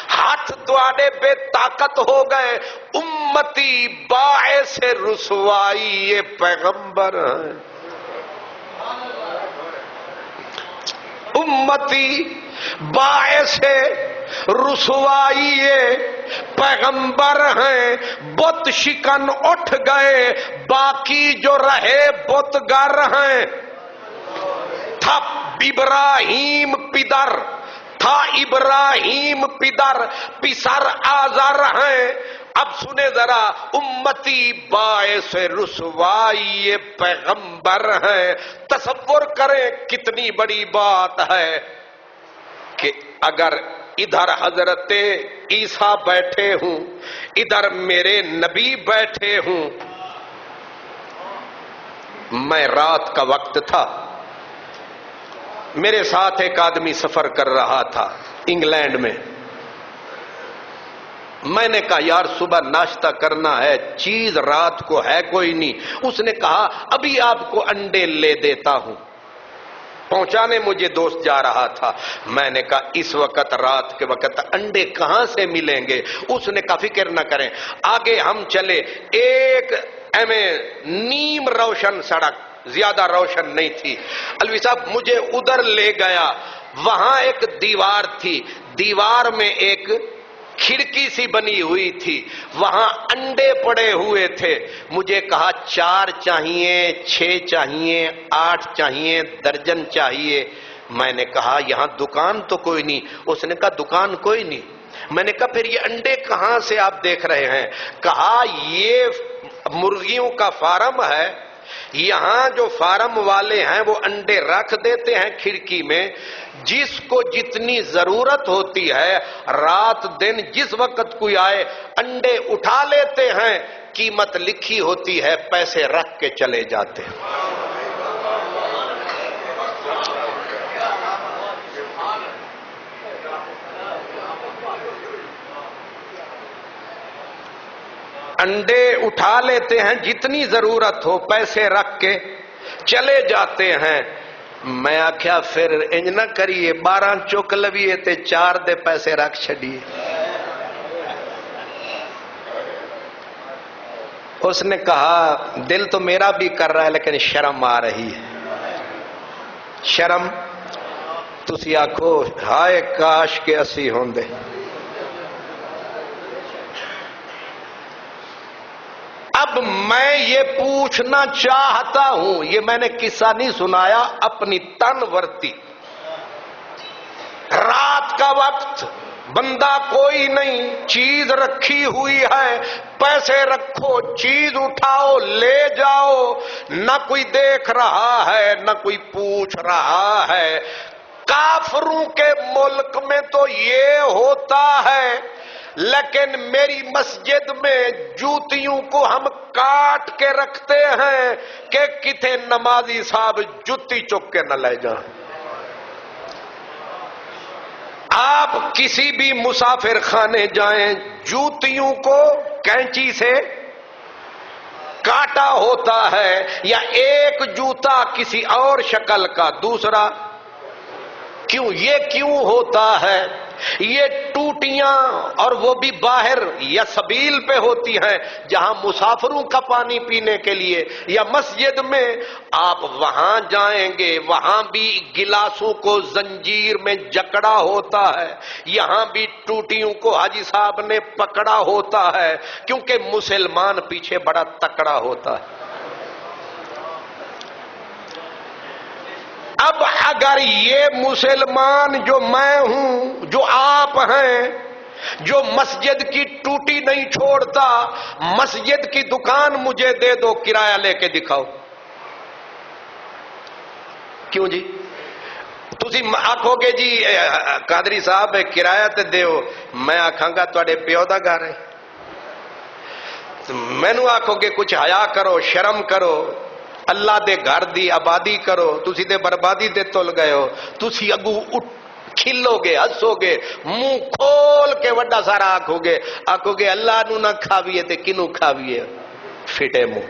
ہاتھ تواڈے بے طاقت ہو گئے، امتی باعث رسوائی یہ پیغمبر ہیں، امتی باعث رسوائی پیغمبر ہیں، بت شکن اٹھ گئے باقی جو رہے بت گر ہیں، تھا ابراہیم پدر پسر آزر ہیں، اب سنے ذرا، امتی باعث رسوائی پیغمبر ہیں۔ تصور کریں کتنی بڑی بات ہے کہ اگر ادھر حضرت عیسیٰ بیٹھے ہوں، ادھر میرے نبی بیٹھے ہوں، میں رات کا وقت تھا، میرے ساتھ ایک آدمی سفر کر رہا تھا انگلینڈ میں، میں نے کہا یار صبح ناشتہ کرنا ہے، چیز رات کو ہے کوئی نہیں. اس نے کہا ابھی آپ کو انڈے لے دیتا ہوں. پہنچانے مجھے دوست جا رہا تھا. میں نے کہا اس وقت رات کے وقت انڈے کہاں سے ملیں گے؟ اس نے کہا فکر نہ کریں. آگے ہم چلے، ایک نیم روشن سڑک، زیادہ روشن نہیں تھی. الوی صاحب مجھے ادھر لے گیا. وہاں ایک دیوار تھی، دیوار میں ایک کھڑکی سی بنی ہوئی تھی، وہاں انڈے پڑے ہوئے تھے. مجھے کہا 4 چاہیے، 6 چاہیے، 8 چاہیے، درجن چاہیے. میں نے کہا یہاں دکان تو کوئی نہیں. اس نے کہا دکان کوئی نہیں. میں نے کہا پھر یہ انڈے کہاں سے آپ دیکھ رہے ہیں؟ کہا یہ مرغیوں کا فارم ہے، یہاں جو فارم والے ہیں وہ انڈے رکھ دیتے ہیں کھڑکی میں، جس کو جتنی ضرورت ہوتی ہے رات دن جس وقت کوئی آئے انڈے اٹھا لیتے ہیں، قیمت لکھی ہوتی ہے، پیسے رکھ کے چلے جاتے ہیں. انڈے اٹھا لیتے ہیں، جتنی ضرورت ہو پیسے رکھ کے چلے جاتے ہیں. میں آخیا پھر انج نہ کریے، 12 چک لویے تے 4 دے پیسے رکھ چھڑیے. اس نے کہا دل تو میرا بھی کر رہا ہے لیکن شرم آ رہی ہے. شرم تسی آکھو ہائے کاش کے اسی ہوندے. اب میں یہ پوچھنا چاہتا ہوں، یہ میں نے قصہ نہیں سنایا، اپنی تن ورتی. رات کا وقت، بندہ کوئی نہیں، چیز رکھی ہوئی ہے، پیسے رکھو، چیز اٹھاؤ لے جاؤ، نہ کوئی دیکھ رہا ہے نہ کوئی پوچھ رہا ہے. کافروں کے ملک میں تو یہ ہوتا ہے، لیکن میری مسجد میں جوتیوں کو ہم کاٹ کے رکھتے ہیں کہ کتے نمازی صاحب جوتی چک کے نہ لے جائیں. آپ کسی بھی مسافر خانے جائیں، جوتیوں کو کینچی سے کاٹا ہوتا ہے، یا ایک جوتا کسی اور شکل کا، دوسرا کیوں؟ یہ کیوں ہوتا ہے؟ یہ ٹوٹیاں اور وہ بھی باہر یا سبیل پہ ہوتی ہیں جہاں مسافروں کا پانی پینے کے لیے، یا مسجد میں آپ وہاں جائیں گے وہاں بھی گلاسوں کو زنجیر میں جکڑا ہوتا ہے، یہاں بھی ٹوٹیوں کو حاجی صاحب نے پکڑا ہوتا ہے، کیونکہ مسلمان پیچھے بڑا تکڑا ہوتا ہے. اب اگر یہ مسلمان جو میں ہوں، جو آپ ہیں، جو مسجد کی ٹوٹی نہیں چھوڑتا، مسجد کی دکان مجھے دے دو، کرایہ لے کے دکھاؤ. کیوں جی؟ تسی آکھو گے جی قادری صاحب کرایہ تے دیو، میں آکھاں گا تواڈے پیو دا گھر ہے. مینوں آکھو گے کچھ حیا کرو، شرم کرو، اللہ دے گھر دی آبادی کرو، تسی تے بربادی دے تل گئے ہو. تسی اگو کھلو گے، ہسو گے، منہ کھول کے وڈا سارا آکھو گے اللہ نو نہ کھاویے تے کنوں کھاویے، فٹے منہ.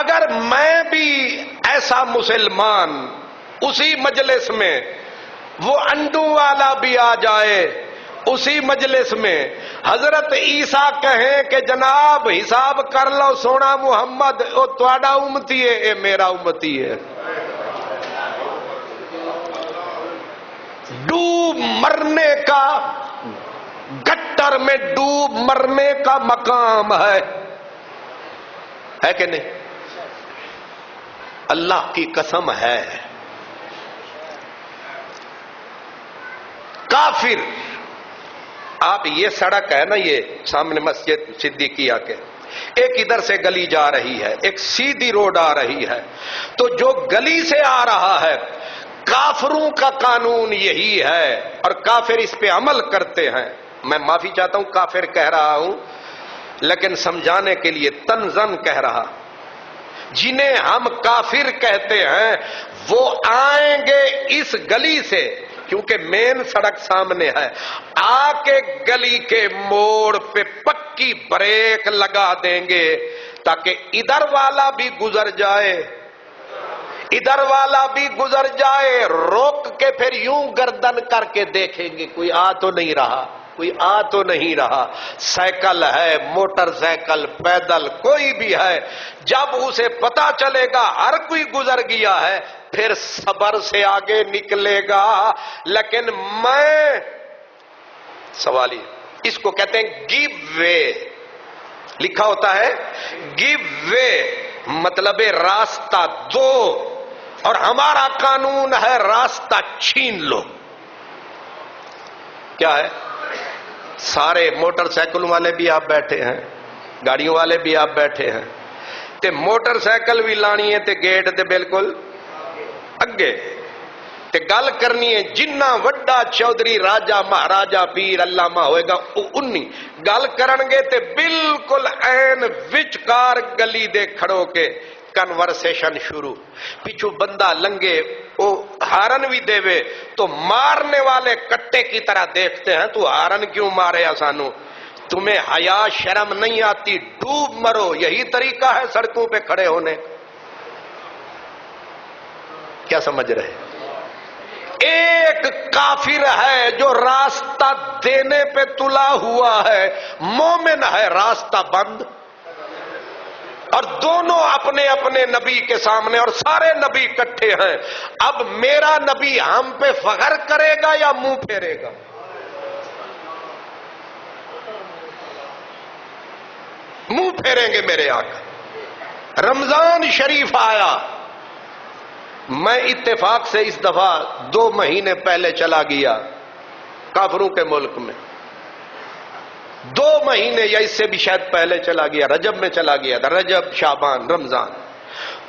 اگر میں بھی ایسا مسلمان اسی مجلس میں، وہ انڈوں والا بھی آ جائے اسی مجلس میں، حضرت عیسیٰ کہیں کہ جناب حساب کر لو سونا محمد، او تواڈا امتی ہے، اے میرا امتی ہے. ڈوب مرنے کا، گٹر میں ڈوب مرنے کا مقام ہے کہ نہیں؟ اللہ کی قسم ہے. کافر، آپ یہ سڑک ہے نا، یہ سامنے مسجد صدیقیہ کے، ایک ادھر سے گلی جا رہی ہے، ایک سیدھی روڈ آ رہی ہے. تو جو گلی سے آ رہا ہے، کافروں کا قانون یہی ہے اور کافر اس پہ عمل کرتے ہیں. میں معافی چاہتا ہوں کافر کہہ رہا ہوں، لیکن سمجھانے کے لیے تنزن کہہ رہا. جنہیں ہم کافر کہتے ہیں وہ آئیں گے اس گلی سے، کیونکہ مین سڑک سامنے ہے، آ کے گلی کے موڑ پہ پکی بریک لگا دیں گے تاکہ ادھر والا بھی گزر جائے، ادھر والا بھی گزر جائے، روک کے پھر یوں گردن کر کے دیکھیں گے کوئی آ تو نہیں رہا، کوئی آ تو نہیں رہا، سائیکل ہے، موٹر سائیکل، پیدل، کوئی بھی ہے، جب اسے پتا چلے گا ہر کوئی گزر گیا ہے پھر صبر سے آگے نکلے گا۔ لیکن میں سوال ہی اس کو کہتے ہیں گیو وے، لکھا ہوتا ہے گیو وے، مطلب راستہ دو، اور ہمارا قانون ہے راستہ چھین لو۔ کیا ہے؟ سارے موٹر سائیکل والے بھی آپ بیٹھے ہیں، گاڑیوں والے بھی آپ بیٹھے ہیں، تے موٹر سائیکل بھی لانی ہے تے گیٹ تے بالکل اگے، تے گل کرنی ہے جنہ وڈا چودھری راجا مہاراجا پیر علامہ ہوئے گا انی گل کرن گے تے بالکل این وچکار گلی دے کھڑو کے کنورسیشن شروع، پیچھو بندہ لنگے وہ ہارن بھی دے وے تو مارنے والے کٹے کی طرح دیکھتے ہیں، تو ہارن کیوں مارے سانو، تمہیں حیا شرم نہیں آتی، ڈوب مرو، یہی طریقہ ہے سڑکوں پہ کھڑے ہونے۔ کیا سمجھ رہے؟ ایک کافر ہے جو راستہ دینے پہ تلا ہوا ہے، مومن ہے راستہ بند، اور دونوں اپنے اپنے نبی کے سامنے، اور سارے نبی اکٹھے ہیں۔ اب میرا نبی ہم پہ فخر کرے گا یا منہ پھیرے گا؟ منہ پھیریں گے میرے آقا۔ رمضان شریف آیا، میں اتفاق سے اس دفعہ 2 مہینے پہلے چلا گیا کافروں کے ملک میں، 2 مہینے یا اس سے بھی شاید پہلے چلا گیا، رجب میں چلا گیا تھا، رجب، شعبان، رمضان۔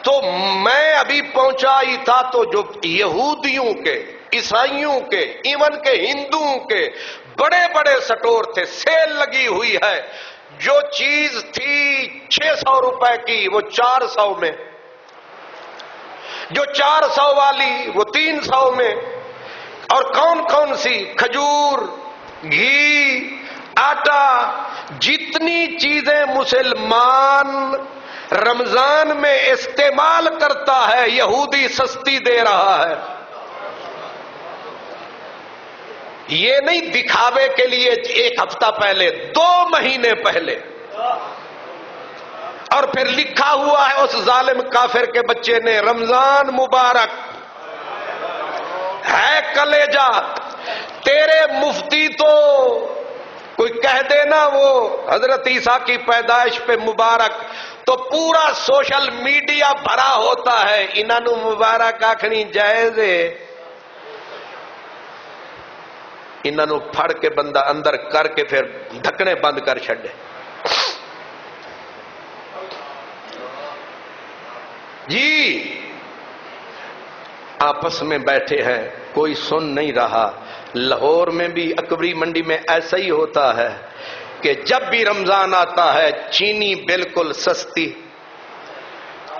تو میں ابھی پہنچا ہی تھا تو جو یہودیوں کے، عیسائیوں کے، ایون کے ہندوؤں کے بڑے بڑے سٹور تھے، سیل لگی ہوئی ہے، جو چیز تھی 600 روپے کی وہ 400 میں، جو 400 والی وہ 300 میں، اور کون کون سی؟ کھجور، گھی، آٹا، جتنی چیزیں مسلمان رمضان میں استعمال کرتا ہے یہودی سستی دے رہا ہے۔ یہ نہیں دکھاوے کے لیے 1 ہفتہ پہلے، 2 مہینے پہلے، اور پھر لکھا ہوا ہے اس ظالم کافر کے بچے نے رمضان مبارک ہے کلیجہ۔ تیرے مفتی تو کوئی کہہ دے نا وہ حضرت عیسیٰ کی پیدائش پہ مبارک تو پورا سوشل میڈیا بھرا ہوتا ہے، انہاں نو مبارک آکھنی جائز ہے، انہاں نو پھڑ کے بندہ اندر کر کے پھر ڈھکنے بند کر چھڑے۔ جی آپس میں بیٹھے ہیں، کوئی سن نہیں رہا۔ لاہور میں بھی اکبری منڈی میں ایسا ہی ہوتا ہے کہ جب بھی رمضان آتا ہے چینی بالکل سستی،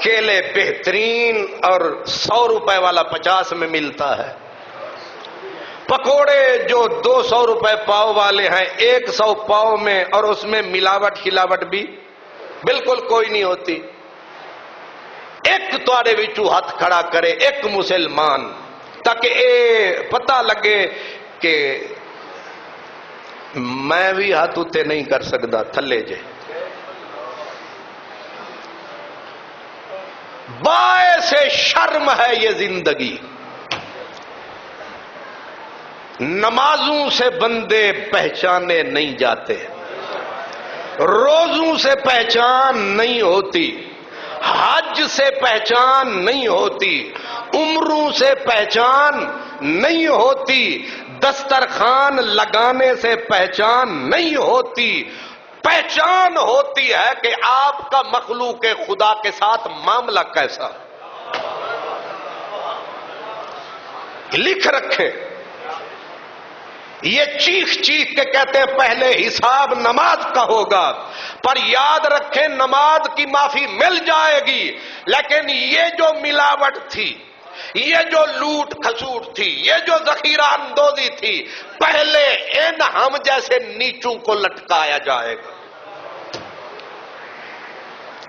کیلے بہترین اور 100 روپے والا 50 میں ملتا ہے، پکوڑے جو 200 روپے پاؤ والے ہیں 100 پاؤ میں، اور اس میں ملاوٹ کھلاوٹ بھی بالکل کوئی نہیں ہوتی۔ ایک تواڈے وچوں ہاتھ کھڑا کرے ایک مسلمان تاکہ اے پتہ لگے کہ میں بھی ہاتھ اتے نہیں کر سکتا، تھلے جے۔ باعث شرم ہے یہ زندگی۔ نمازوں سے بندے پہچانے نہیں جاتے، روزوں سے پہچان نہیں ہوتی، حج سے پہچان نہیں ہوتی، عمروں سے پہچان نہیں ہوتی، دسترخوان لگانے سے پہچان نہیں ہوتی۔ پہچان ہوتی ہے کہ آپ کا مخلوق خدا کے ساتھ معاملہ کیسا، لکھ رکھے۔ یہ چیخ چیخ کے کہتے ہیں پہلے حساب نماز کا ہوگا، پر یاد رکھیں نماز کی معافی مل جائے گی، لیکن یہ جو ملاوٹ تھی، یہ جو لوٹ کھسوٹ تھی، یہ جو ذخیرہ اندوزی تھی، پہلے ان ہم جیسے نیچوں کو لٹکایا جائے گا۔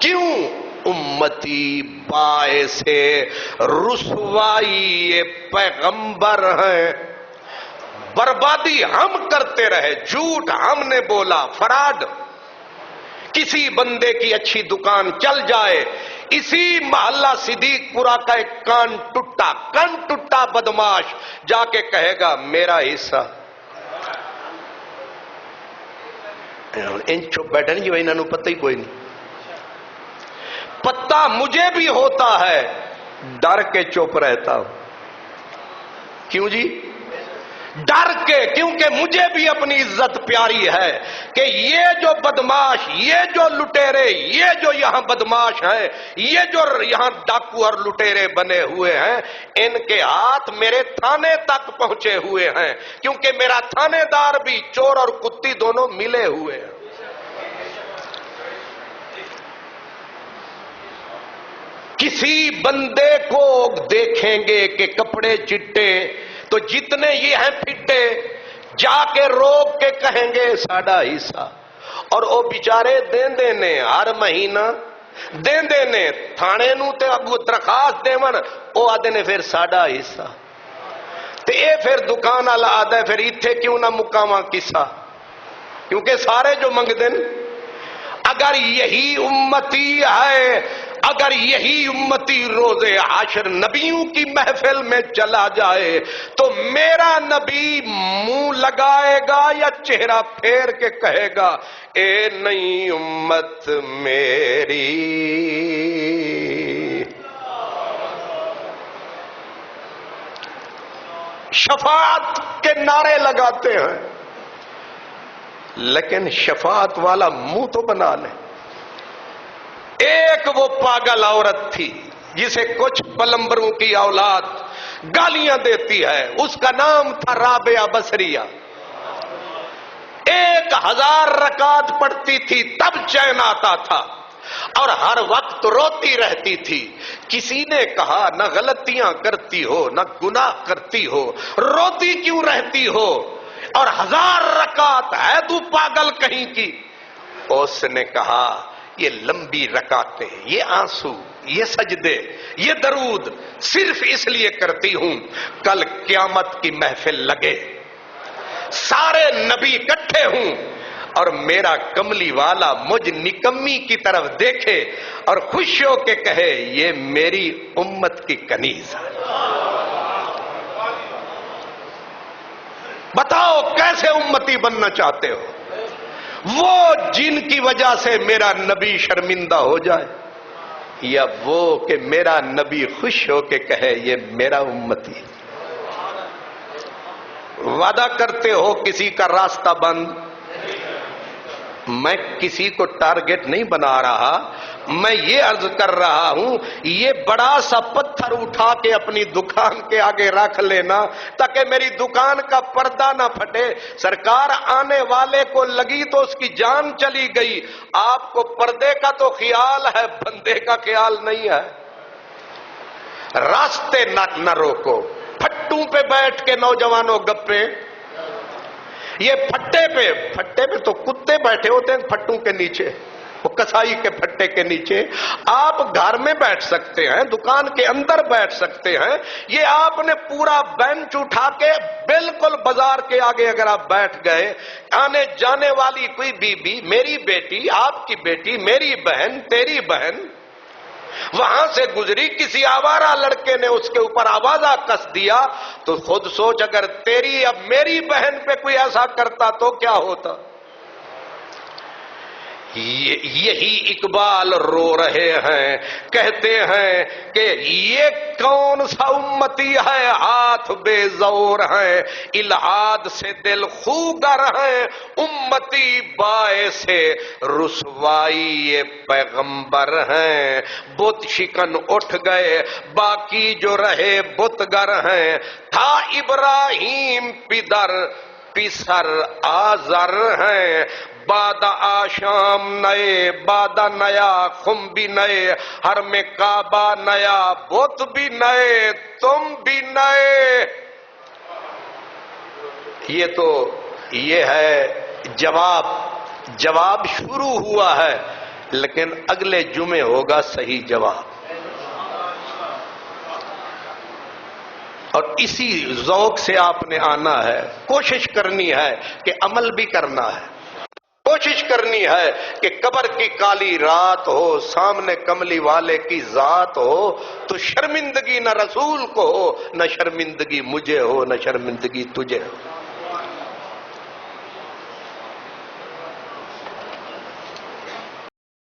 کیوں؟ امتی باعث رسوائی پیغمبر ہیں، بربادی ہم کرتے رہے، جھوٹ ہم نے بولا، فراڈ۔ کسی بندے کی اچھی دکان چل جائے، اسی محلہ صدیق پورا کا ایک کان ٹوٹا بدماش جا کے کہے گا میرا حصہ۔ ان چپ بیٹھے نہیں جو انہوں پتہ ہی کوئی نہیں۔ پتہ مجھے بھی ہوتا ہے، ڈر کے چپ رہتا ہوں۔ کیوں جی؟ ڈر کے، کیونکہ مجھے بھی اپنی عزت پیاری ہے کہ یہ جو بدماش، یہ جو لٹیرے، یہ جو یہاں بدماش ہیں، یہ جو یہاں ڈاکو اور لٹیرے بنے ہوئے ہیں، ان کے ہاتھ میرے تھانے تک پہنچے ہوئے ہیں، کیونکہ میرا تھانے دار بھی چور اور کتی دونوں ملے ہوئے ہیں۔ کسی بندے کو دیکھیں گے کہ کپڑے چٹے، تو جتنے یہ ہیں پھٹے، جا کے روک کے کہیں گے ساڈا حصہ، اور او بیچارے دین دینے ہر مہینہ دین دینے تھانے نو تے اگو درخواست دیون، او آدھے نے پھر ساڈا حصہ، تے اے پھر دکان والا آدھے پھر ایتھے کیوں نہ مکاواں قصہ، کیونکہ سارے جو منگ دین۔ اگر یہی امتی ہے، اگر یہی امتی روز حشر نبیوں کی محفل میں چلا جائے تو میرا نبی منہ لگائے گا یا چہرہ پھیر کے کہے گا اے نئی امت میری؟ شفاعت کے نعرے لگاتے ہیں، لیکن شفاعت والا منہ تو بنا لے۔ ایک وہ پاگل عورت تھی جسے کچھ پلمبروں کی اولاد گالیاں دیتی ہے، اس کا نام تھا رابعہ بصریہ۔ 1000 رکعت پڑھتی تھی تب چین آتا تھا، اور ہر وقت روتی رہتی تھی۔ کسی نے کہا نہ غلطیاں کرتی ہو نہ گناہ کرتی ہو، روتی کیوں رہتی ہو، اور 1000 رکعت ہے تو پاگل کہیں کی؟ اس نے کہا یہ لمبی رکعتیں، یہ آنسو، یہ سجدے، یہ درود صرف اس لیے کرتی ہوں کل قیامت کی محفل لگے، سارے نبی اکٹھے ہوں اور میرا کملی والا مجھ نکمی کی طرف دیکھے اور خوش ہو کے کہے یہ میری امت کی کنیز ہے۔ بتاؤ کیسے امتی بننا چاہتے ہو؟ وہ جن کی وجہ سے میرا نبی شرمندہ ہو جائے، یا وہ کہ میرا نبی خوش ہو کے کہے یہ میرا امتی ہے؟ وعدہ کرتے ہو کسی کا راستہ بند؟ میں کسی کو ٹارگٹ نہیں بنا رہا، میں یہ عرض کر رہا ہوں یہ بڑا سا پتھر اٹھا کے اپنی دکان کے آگے رکھ لینا تاکہ میری دکان کا پردہ نہ پھٹے۔ سرکار آنے والے کو لگی تو اس کی جان چلی گئی، آپ کو پردے کا تو خیال ہے، بندے کا خیال نہیں ہے۔ راستے نہ روکو، پھٹوں پہ بیٹھ کے نوجوانوں گپے، یہ پھٹے پہ تو کتے بیٹھے ہوتے ہیں پھٹوں کے نیچے، وہ کسائی کے پھٹے کے نیچے۔ آپ گھر میں بیٹھ سکتے ہیں، دکان کے اندر بیٹھ سکتے ہیں، یہ آپ نے پورا بینچ اٹھا کے بالکل بازار کے آگے اگر آپ بیٹھ گئے، آنے جانے والی کوئی بیوی، میری بیٹی، آپ کی بیٹی، میری بہن، تیری بہن وہاں سے گزری، کسی آوارہ لڑکے نے اس کے اوپر آوازہ کس دیا تو خود سوچ اگر تیری اب میری بہن پہ کوئی ایسا کرتا تو کیا ہوتا؟ یہی اقبال رو رہے ہیں، کہتے ہیں کہ یہ کون سا امتی ہے ہاتھ بے زور ہیں، الحاد سے دل خوگر ہیں، امتی باعث رسوائی پیغمبر ہیں۔ بت شکن اٹھ گئے، باقی جو رہے بت گر ہیں، تھا ابراہیم پدر پیسر آزر ہیں، بادہ آشام نئے، بادہ نیا خم بھی نئے، ہر میں کعبہ نیا، بت بھی نئے، تم بھی نئے۔ یہ ہے جواب شروع ہوا ہے، لیکن اگلے جمعے ہوگا صحیح جواب۔ اور اسی ذوق سے آپ نے آنا ہے، کوشش کرنی ہے کہ عمل بھی کرنا ہے، کوشش کرنی ہے کہ قبر کی کالی رات ہو، سامنے کملی والے کی ذات ہو، تو شرمندگی نہ رسول کو ہو، نہ شرمندگی مجھے ہو، نہ شرمندگی تجھے ہو۔